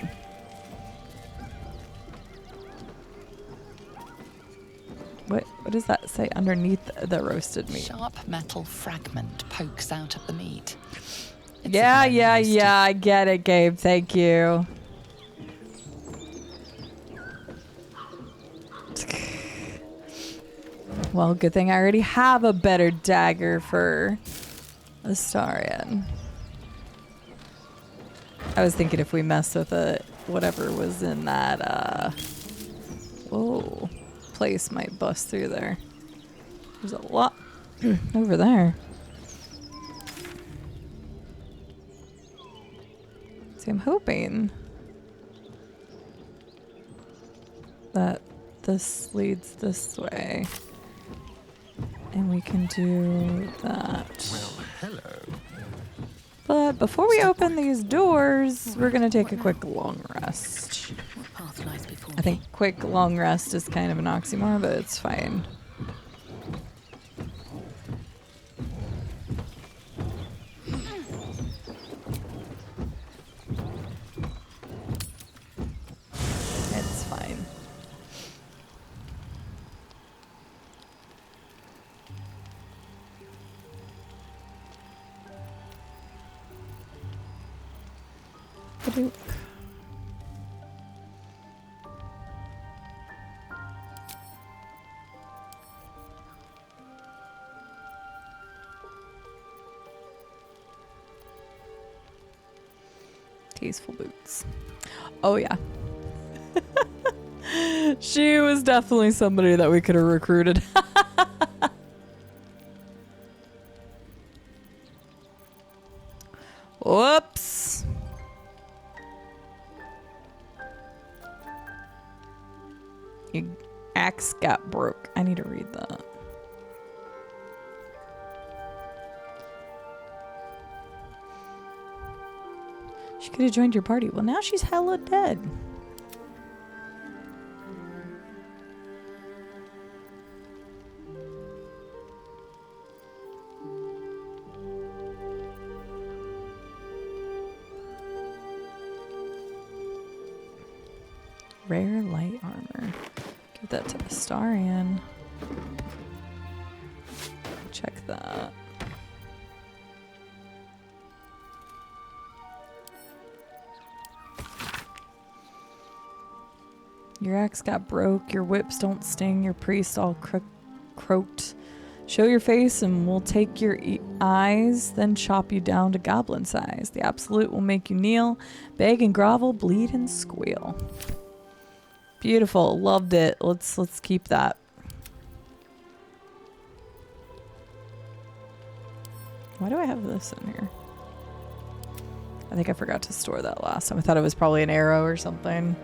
What does that say underneath the roasted meat? Sharp metal fragment pokes out of the meat. It's Yeah, of no yeah, use to yeah. I get it, Gabe. Thank you. Well, good thing I already have a better dagger for Astarion. I was thinking if we mess with it, whatever was in that, whoa, place might bust through there. There's a lot over there. See, I'm hoping that this leads this way. And we can do that. Well, hello. But before we open these doors, we're going to take a quick long rest. What path lies before I think quick long rest is kind of an oxymoron, but it's fine. It's fine. Ba-doop. Tasteful boots. Oh yeah. She was definitely somebody that we could have recruited. Whoops. Your axe got broke. I need to read that. She could have joined your party. Well, now she's hella dead. Rare light armor. Give that to Astarion. Check that. Your axe got broke, your whips don't sting, your priest all croaked. Show your face and we'll take your eyes, then chop you down to goblin size. The absolute will make you kneel, beg and grovel, bleed and squeal. Beautiful, loved it. Let's keep that. Why do I have this in here? I think I forgot to store that last time. I thought it was probably an arrow or something.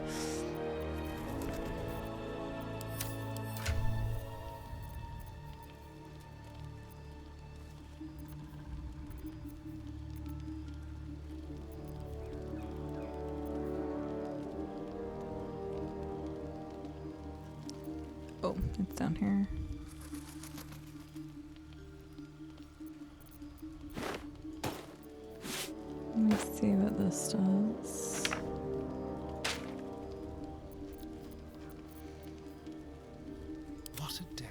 Oh, it's down here. Let me see what this does. What a day.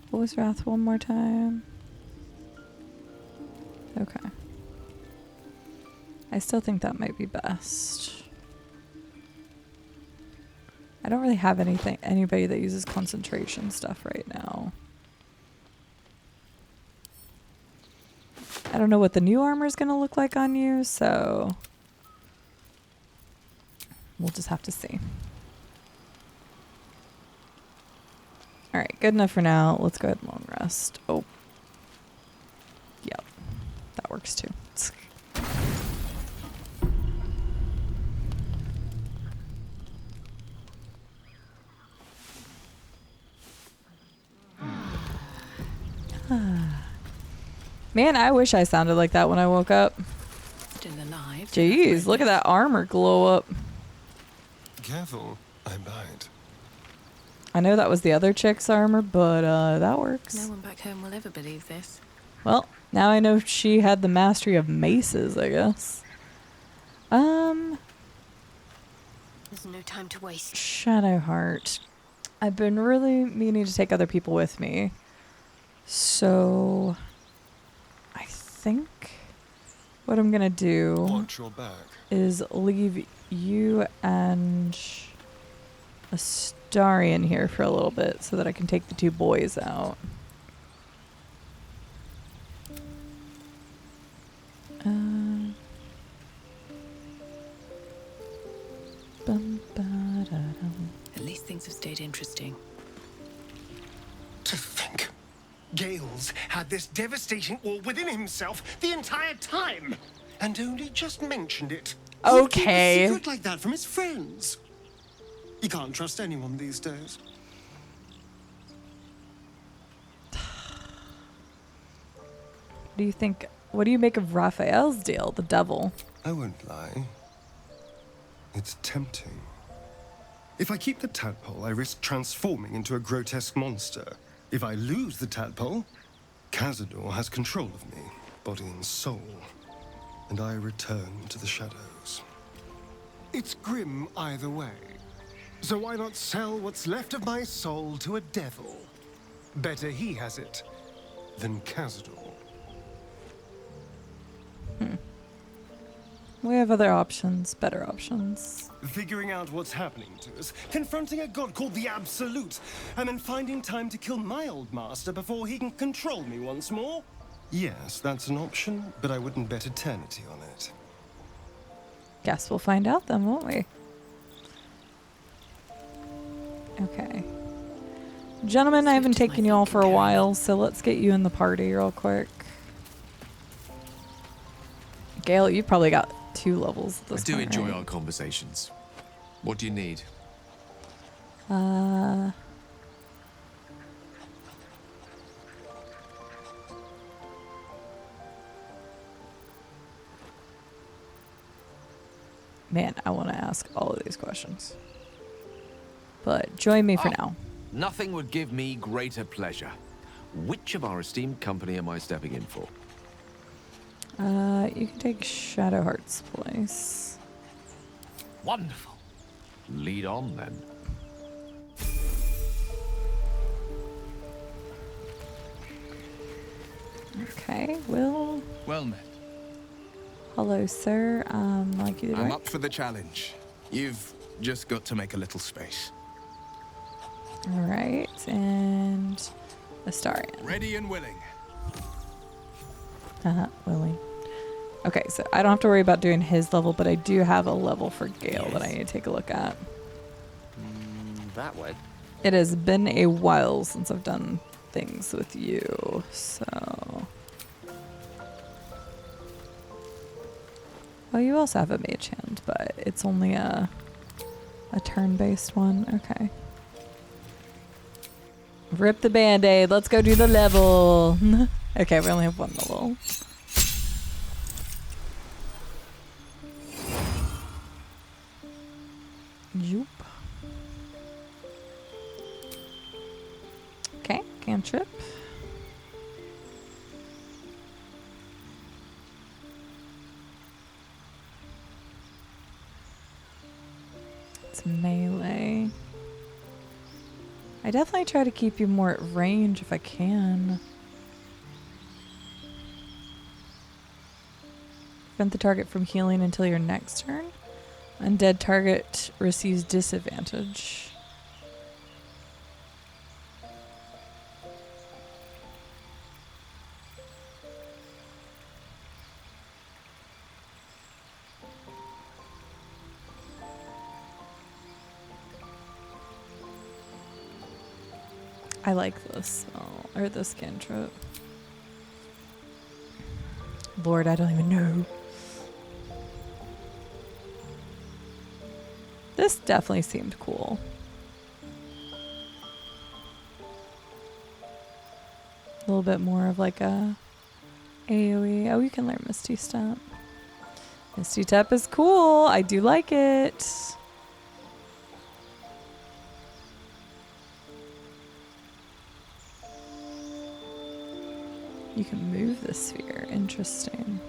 What was Wrath one more time? Okay. I still think that might be best. I don't really have anybody that uses concentration stuff right now. I don't know what the new armor is going to look like on you, so we'll just have to see. All right, good enough for now. Let's go ahead and long rest. Oh. Yep. That works too. Man, I wish I sounded like that when I woke up. Still alive. Jeez, look at that armor glow up. Careful, I bite. I know that was the other chick's armor, but that works. No one back home will ever believe this. Well, now I know she had the mastery of maces, I guess. There's no time to waste. Shadowheart. I've been really meaning to take other people with me. So I think what I'm gonna do Watch your back. is leave you and Astarion here for a little bit so that I can take the two boys out. At least things have stayed interesting. To think, Gale's had this devastating war within himself the entire time, and only just mentioned it. Okay. He'd keep a secret like that from his friends. You can't trust anyone these days. Do you think? What do you make of Raphael's deal, the devil? I won't lie. It's tempting. If I keep the tadpole, I risk transforming into a grotesque monster. If I lose the tadpole, Cazador has control of me, body and soul, and I return to the shadows. It's grim either way. So why not sell what's left of my soul to a devil? Better he has it than Cazador. We have other options, better options. Figuring out what's happening to us, confronting a god called the Absolute, and then finding time to kill my old master before he can control me once more? Yes, that's an option, but I wouldn't bet eternity on it. Guess we'll find out then, won't we? Okay. Gentlemen, I haven't taken you all for a while, so let's get you in the party real quick. Gale, you've probably got 2 levels at this I do point, enjoy right? our conversations. What do you need? Man, I want to ask all of these questions. But join me for now. Nothing would give me greater pleasure. Which of our esteemed company am I stepping in for? You can take Shadowheart's place. Wonderful. Lead on, then. Okay, Will. Well met. Hello, sir. Like you I'm up for the challenge. You've just got to make a little space. All right, and Astarion. Ready and willing. Willing. Okay, so I don't have to worry about doing his level, but I do have a level for Gale that I need to take a look at. That way. It has been a while since I've done things with you, so... Well, you also have a mage hand, but it's only a turn-based one. Okay. Rip the band-aid. Let's go do the level. Okay, we only have 1 level. Yoop. Okay, cantrip. It's melee. I definitely try to keep you more at range if I can. Prevent the target from healing until your next turn. Undead target receives disadvantage. I like this spell, or this cantrip. Lord, I don't even know. This definitely seemed cool. A little bit more of like a AoE. Oh, you can learn Misty Step. Misty Step is cool. I do like it. You can move the sphere. Interesting.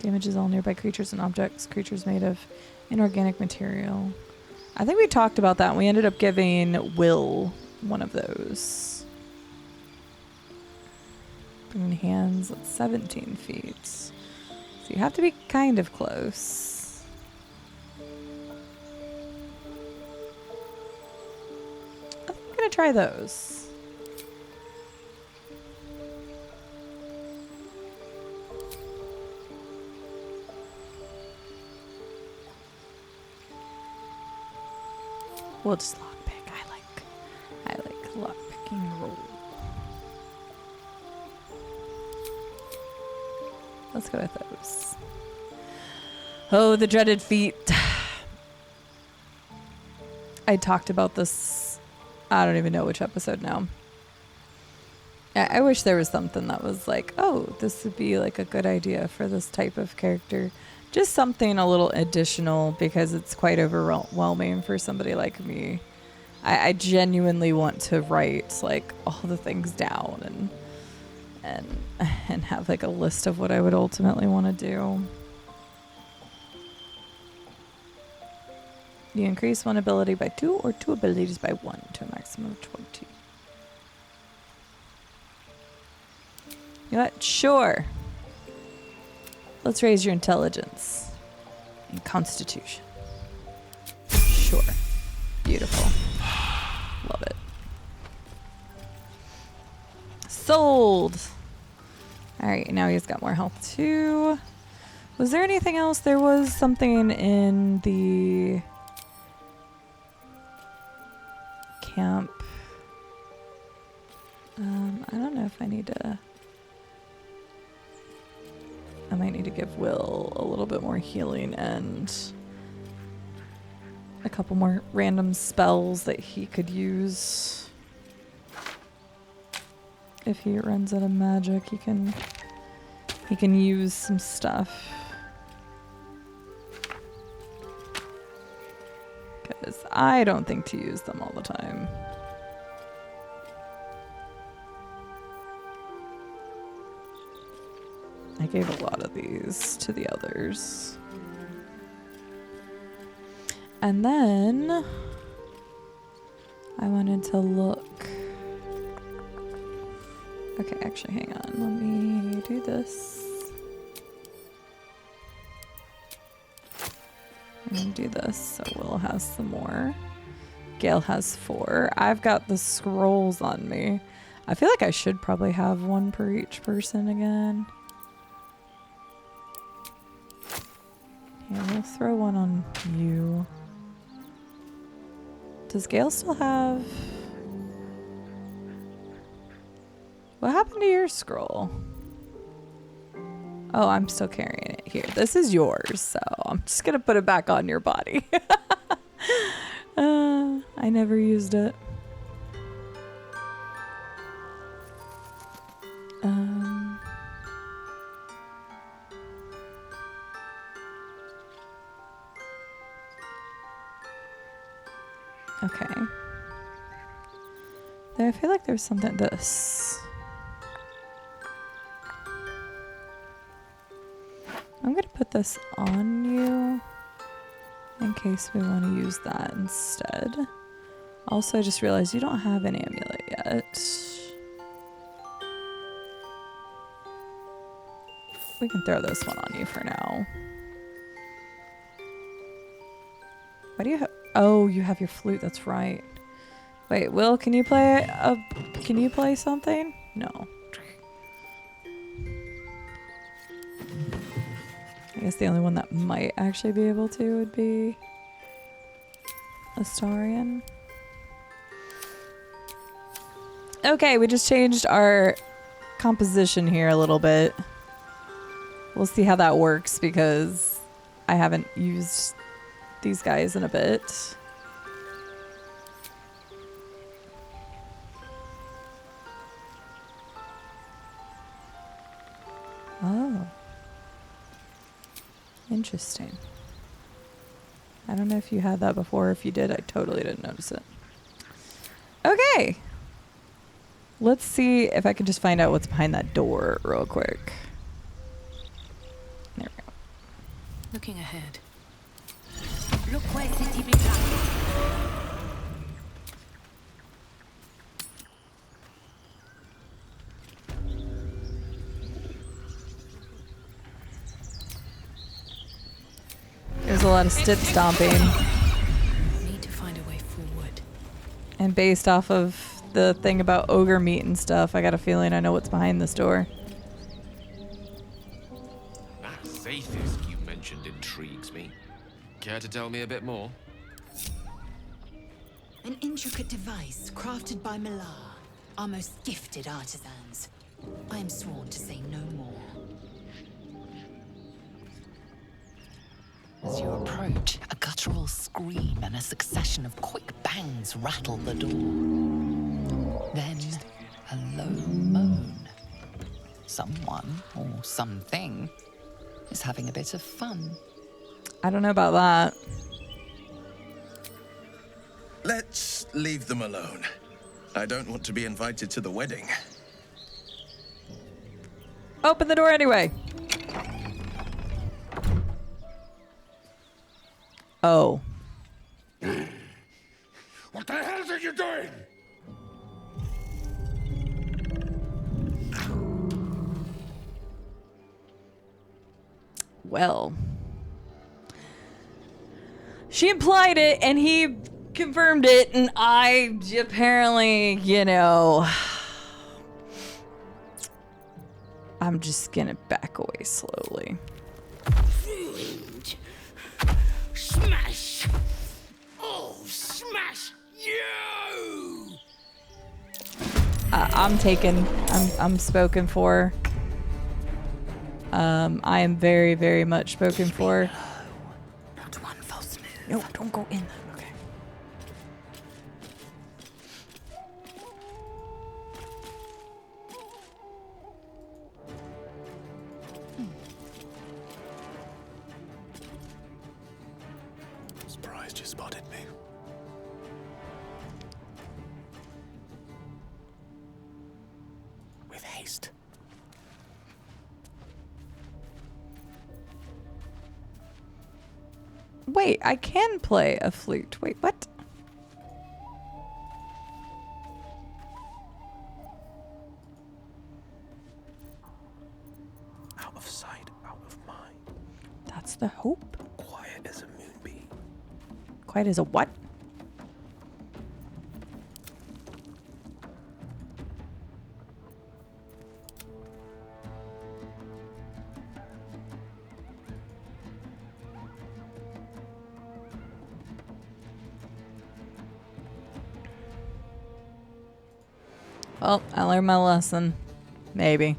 Damages all nearby creatures and objects. Creatures made of inorganic material. I think we talked about that. And we ended up giving Will one of those. Bringing hands at 17 feet. So you have to be kind of close. I think I'm going to try those. We'll just lockpick. I like lockpicking roll. Let's go with those. Oh, the dreaded feat. I talked about this. I don't even know which episode now. I wish there was something that was like, oh, this would be like a good idea for this type of character. Just something a little additional, because it's quite overwhelming for somebody like me. I genuinely want to write like all the things down and have like a list of what I would ultimately want to do. You increase one ability by 2 or 2 abilities by 1 to a maximum of 20. You know what? Sure. Let's raise your intelligence and constitution. Sure. Beautiful. Love it. Sold. All right, now he's got more health too. Was there anything else? There was something in the camp. I don't know if I need to... I might need to give Will a little bit more healing and a couple more random spells that he could use. If he runs out of magic, he can use some stuff. Because I don't think to use them all the time. I gave a lot of these to the others. And then I wanted to look. Okay, actually, hang on. Let me do this. I'm gonna do this so Will has some more. Gale has 4. I've got the scrolls on me. I feel like I should probably have 1 per each person again. Yeah, we'll throw 1 on you. Does Gale still have... What happened to your scroll? Oh, I'm still carrying it here. This is yours, so I'm just gonna put it back on your body. I never used it. Okay. There, I feel like there's something. This. I'm gonna put this on you in case we want to use that instead. Also, I just realized you don't have an amulet yet. We can throw this one on you for now. Why do you have... Oh, you have your flute, that's right. Wait, Will, can you play something? No. I guess the only one that might actually be able to would be Astarion. Okay, we just changed our composition here a little bit. We'll see how that works because I haven't used these guys in a bit. Oh. Interesting. I don't know if you had that before. If you did, I totally didn't notice it. Okay. Let's see if I can just find out what's behind that door real quick. There we go. Looking ahead. There's a lot of stip stomping. Need to find a way forward. And based off of the thing about ogre meat and stuff, I got a feeling I know what's behind this door. That Zaithis you mentioned intrigues me. Care to tell me a bit more? An intricate device crafted by Malar, our most gifted artisans. I am sworn to say no more. As you approach, a guttural scream and a succession of quick bangs rattle the door. Then, a low moan. Someone, or something, is having a bit of fun. I don't know about that. Let's leave them alone. I don't want to be invited to the wedding. Open the door anyway. Oh. What the hell are you doing? Well. She implied it and he confirmed it, and I apparently, you know, I'm just gonna back away slowly. Smash! Oh, smash you! I'm taken. I'm spoken for. I am very, very much spoken for. Not one false move. No, don't go in. Okay. Surprised you spotted me. With haste. Wait, I can play a flute. Wait, what? Out of sight, out of mind. That's the hope. Quiet as a moonbeam. Quiet as a what? Well, I learned my lesson. Maybe.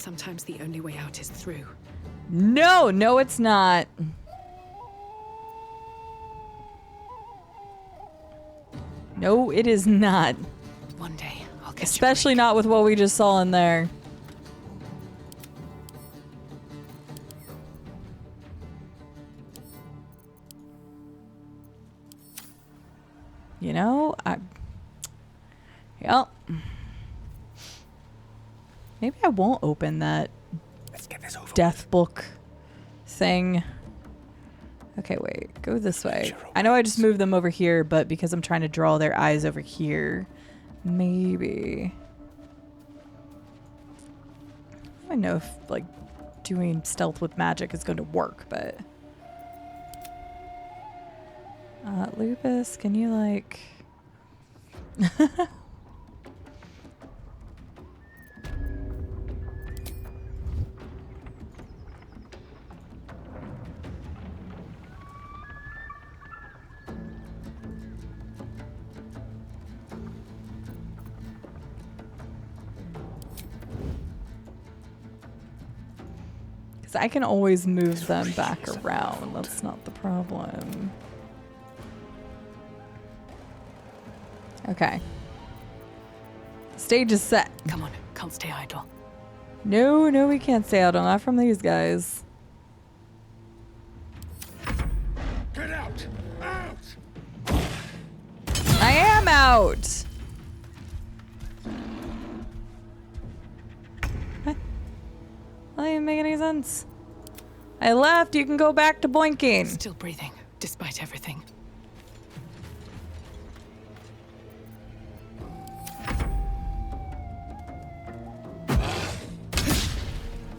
sometimes the only way out is through. No, no, it's not. No, it is not. One day, I'll catch Especially not with what we just saw in there. You know, yep. Maybe I won't open that death book thing. Okay, wait. Go this way. I know I just moved them over here, but because I'm trying to draw their eyes over here, maybe. I don't know if, like, doing stealth with magic is going to work, but... Lupus, can you, like... Because I can always move them back around. That's not the problem. Okay. Stage is set. Come on, can't stay idle. No, no, we can't stay idle. Not from these guys. Get out! Out! I am out! What? That doesn't even make any sense. I left. You can go back to boinking. Still breathing, despite everything.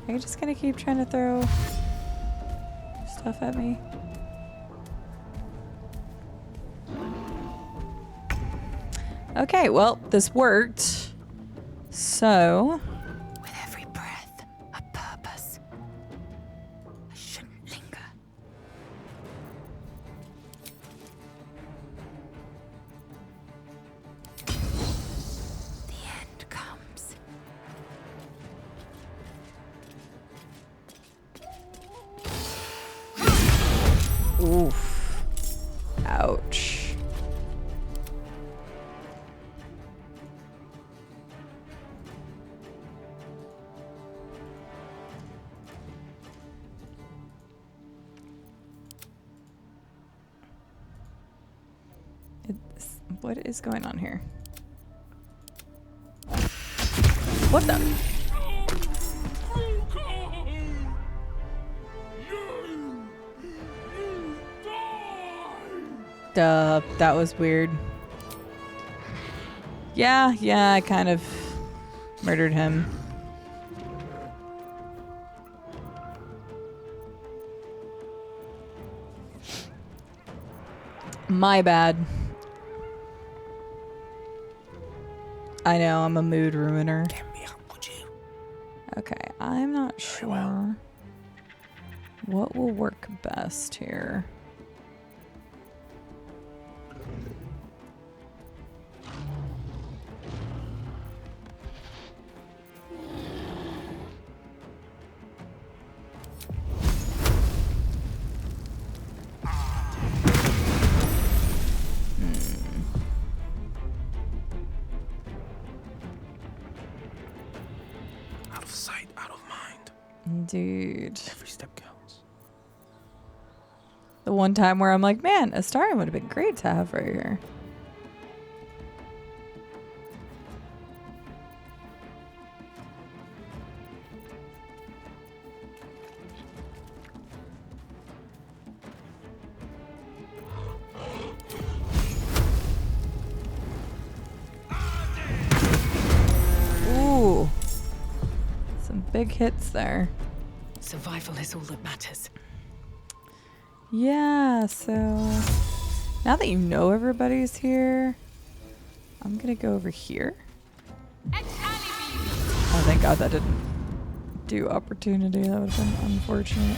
Are you just gonna keep trying to throw stuff at me? Okay, well, this worked. So... With every breath, a purpose. I shouldn't linger. The end comes. Oof. Ouch. What is going on here? What the? Duh, that was weird. Yeah, I kind of murdered him. My bad. I know, I'm a mood ruiner. Okay, I'm not sure what will work best here. Out of sight, out of mind. Dude. Every step counts. The one time where I'm like, man, Astarion would have been great to have right here. Ooh. Some big hits there. Survival is all that matters. Yeah, so now that you know everybody's here, I'm gonna go over here. Oh, thank God that didn't do opportunity. That would have been unfortunate.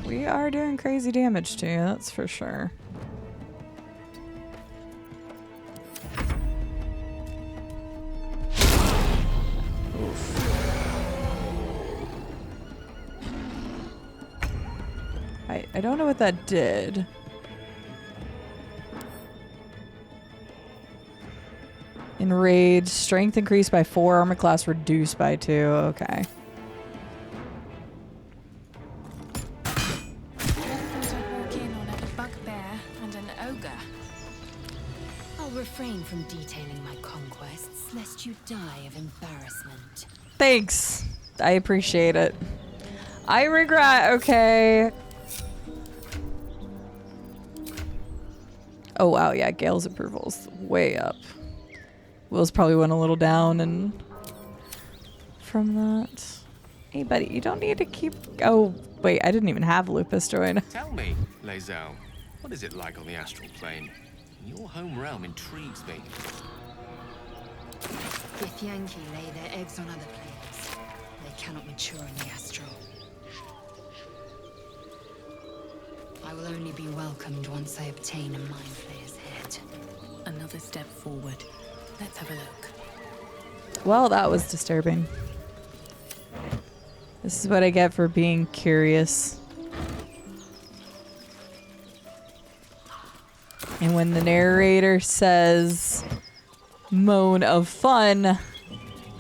We are doing crazy damage to you, that's for sure. I don't know what that did. Enraged. Strength increased by 4. Armor class reduced by 2. Okay. Walk in on a bugbear and an ogre. I'll refrain from detailing my conquests, lest you die of embarrassment. Thanks. I appreciate it. I regret. Okay. Oh, wow. Yeah, Gale's approval's way up. Will's probably went a little down and from that. Hey, buddy, you don't need to keep... Oh, wait. I didn't even have Lupus join. Tell me, Lae'zel, what is it like on the astral plane? Your home realm intrigues me. If Yankee lay their eggs on other planes, they cannot mature in the astral. I will only be welcomed once I obtain a mind flayer's head. Another step forward. Let's have a look. Well, that was disturbing. This is what I get for being curious. And when the narrator says moan of fun,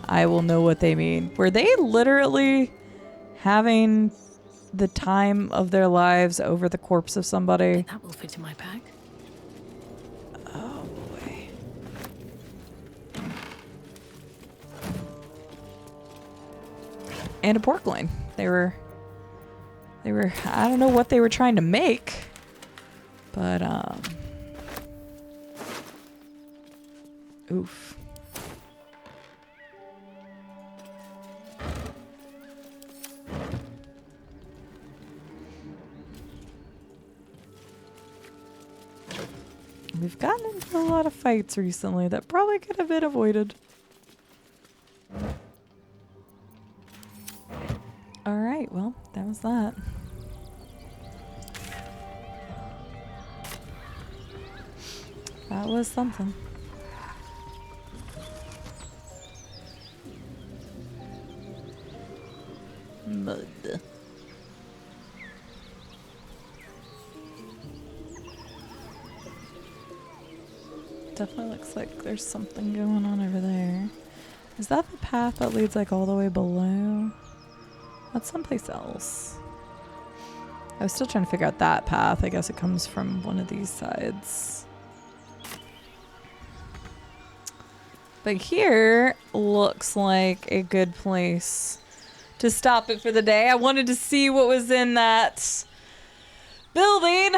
I will know what they mean. Were they literally having the time of their lives over the corpse of somebody? That will fit in my pack. Oh boy. And a pork loin. They were, I don't know what they were trying to make, but oof. We've gotten into a lot of fights recently that probably could have been avoided. Alright, well, that was that. That was something. Mud. Definitely looks like there's something going on over there. Is that the path that leads like all the way below? That's someplace else. I was still trying to figure out that path. I guess it comes from one of these sides. But here looks like a good place to stop it for the day. I wanted to see what was in that building.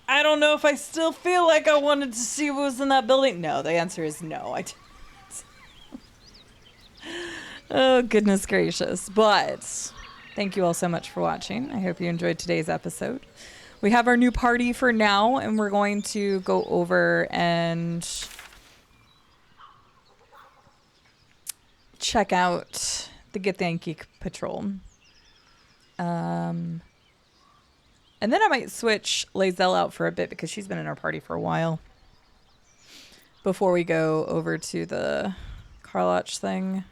I don't know if I still feel like I wanted to see what was in that building. No, the answer is no. I didn't. Oh, goodness gracious. But thank you all so much for watching. I hope you enjoyed today's episode. We have our new party for now, and we're going to go over and check out the Githyanki Patrol. And then I might switch Lae'zel out for a bit because she's been in our party for a while. Before we go over to the Karlach thing.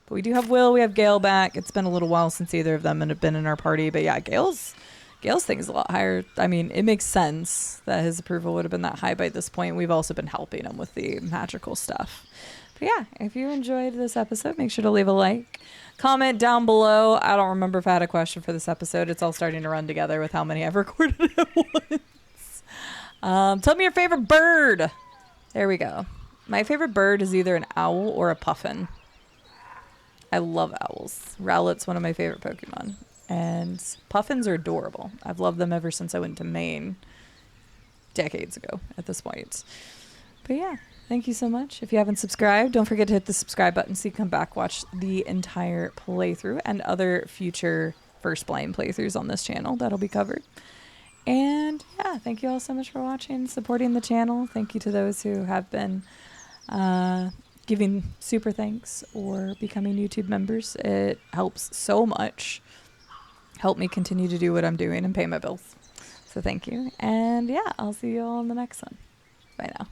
But we do have Will, we have Gale back. It's been a little while since either of them have been in our party. But yeah, Gale's thing is a lot higher. I mean, it makes sense that his approval would have been that high by this point. We've also been helping him with the magical stuff. But yeah, if you enjoyed this episode, make sure to leave a like. Comment down below. I don't remember if I had a question for this episode. It's all starting to run together with how many I've recorded at once. Tell me your favorite bird. There we go. My favorite bird is either an owl or a puffin. I love owls. Rowlet's one of my favorite Pokemon. And puffins are adorable. I've loved them ever since I went to Maine decades ago at this point. But yeah. Thank you so much. If you haven't subscribed, don't forget to hit the subscribe button so you can come back, watch the entire playthrough and other future First Blind playthroughs on this channel that'll be covered. And yeah, thank you all so much for watching, supporting the channel. Thank you to those who have been giving super thanks or becoming YouTube members. It helps so much. help me continue to do what I'm doing and pay my bills. So thank you. And yeah, I'll see you all in the next one. Bye now.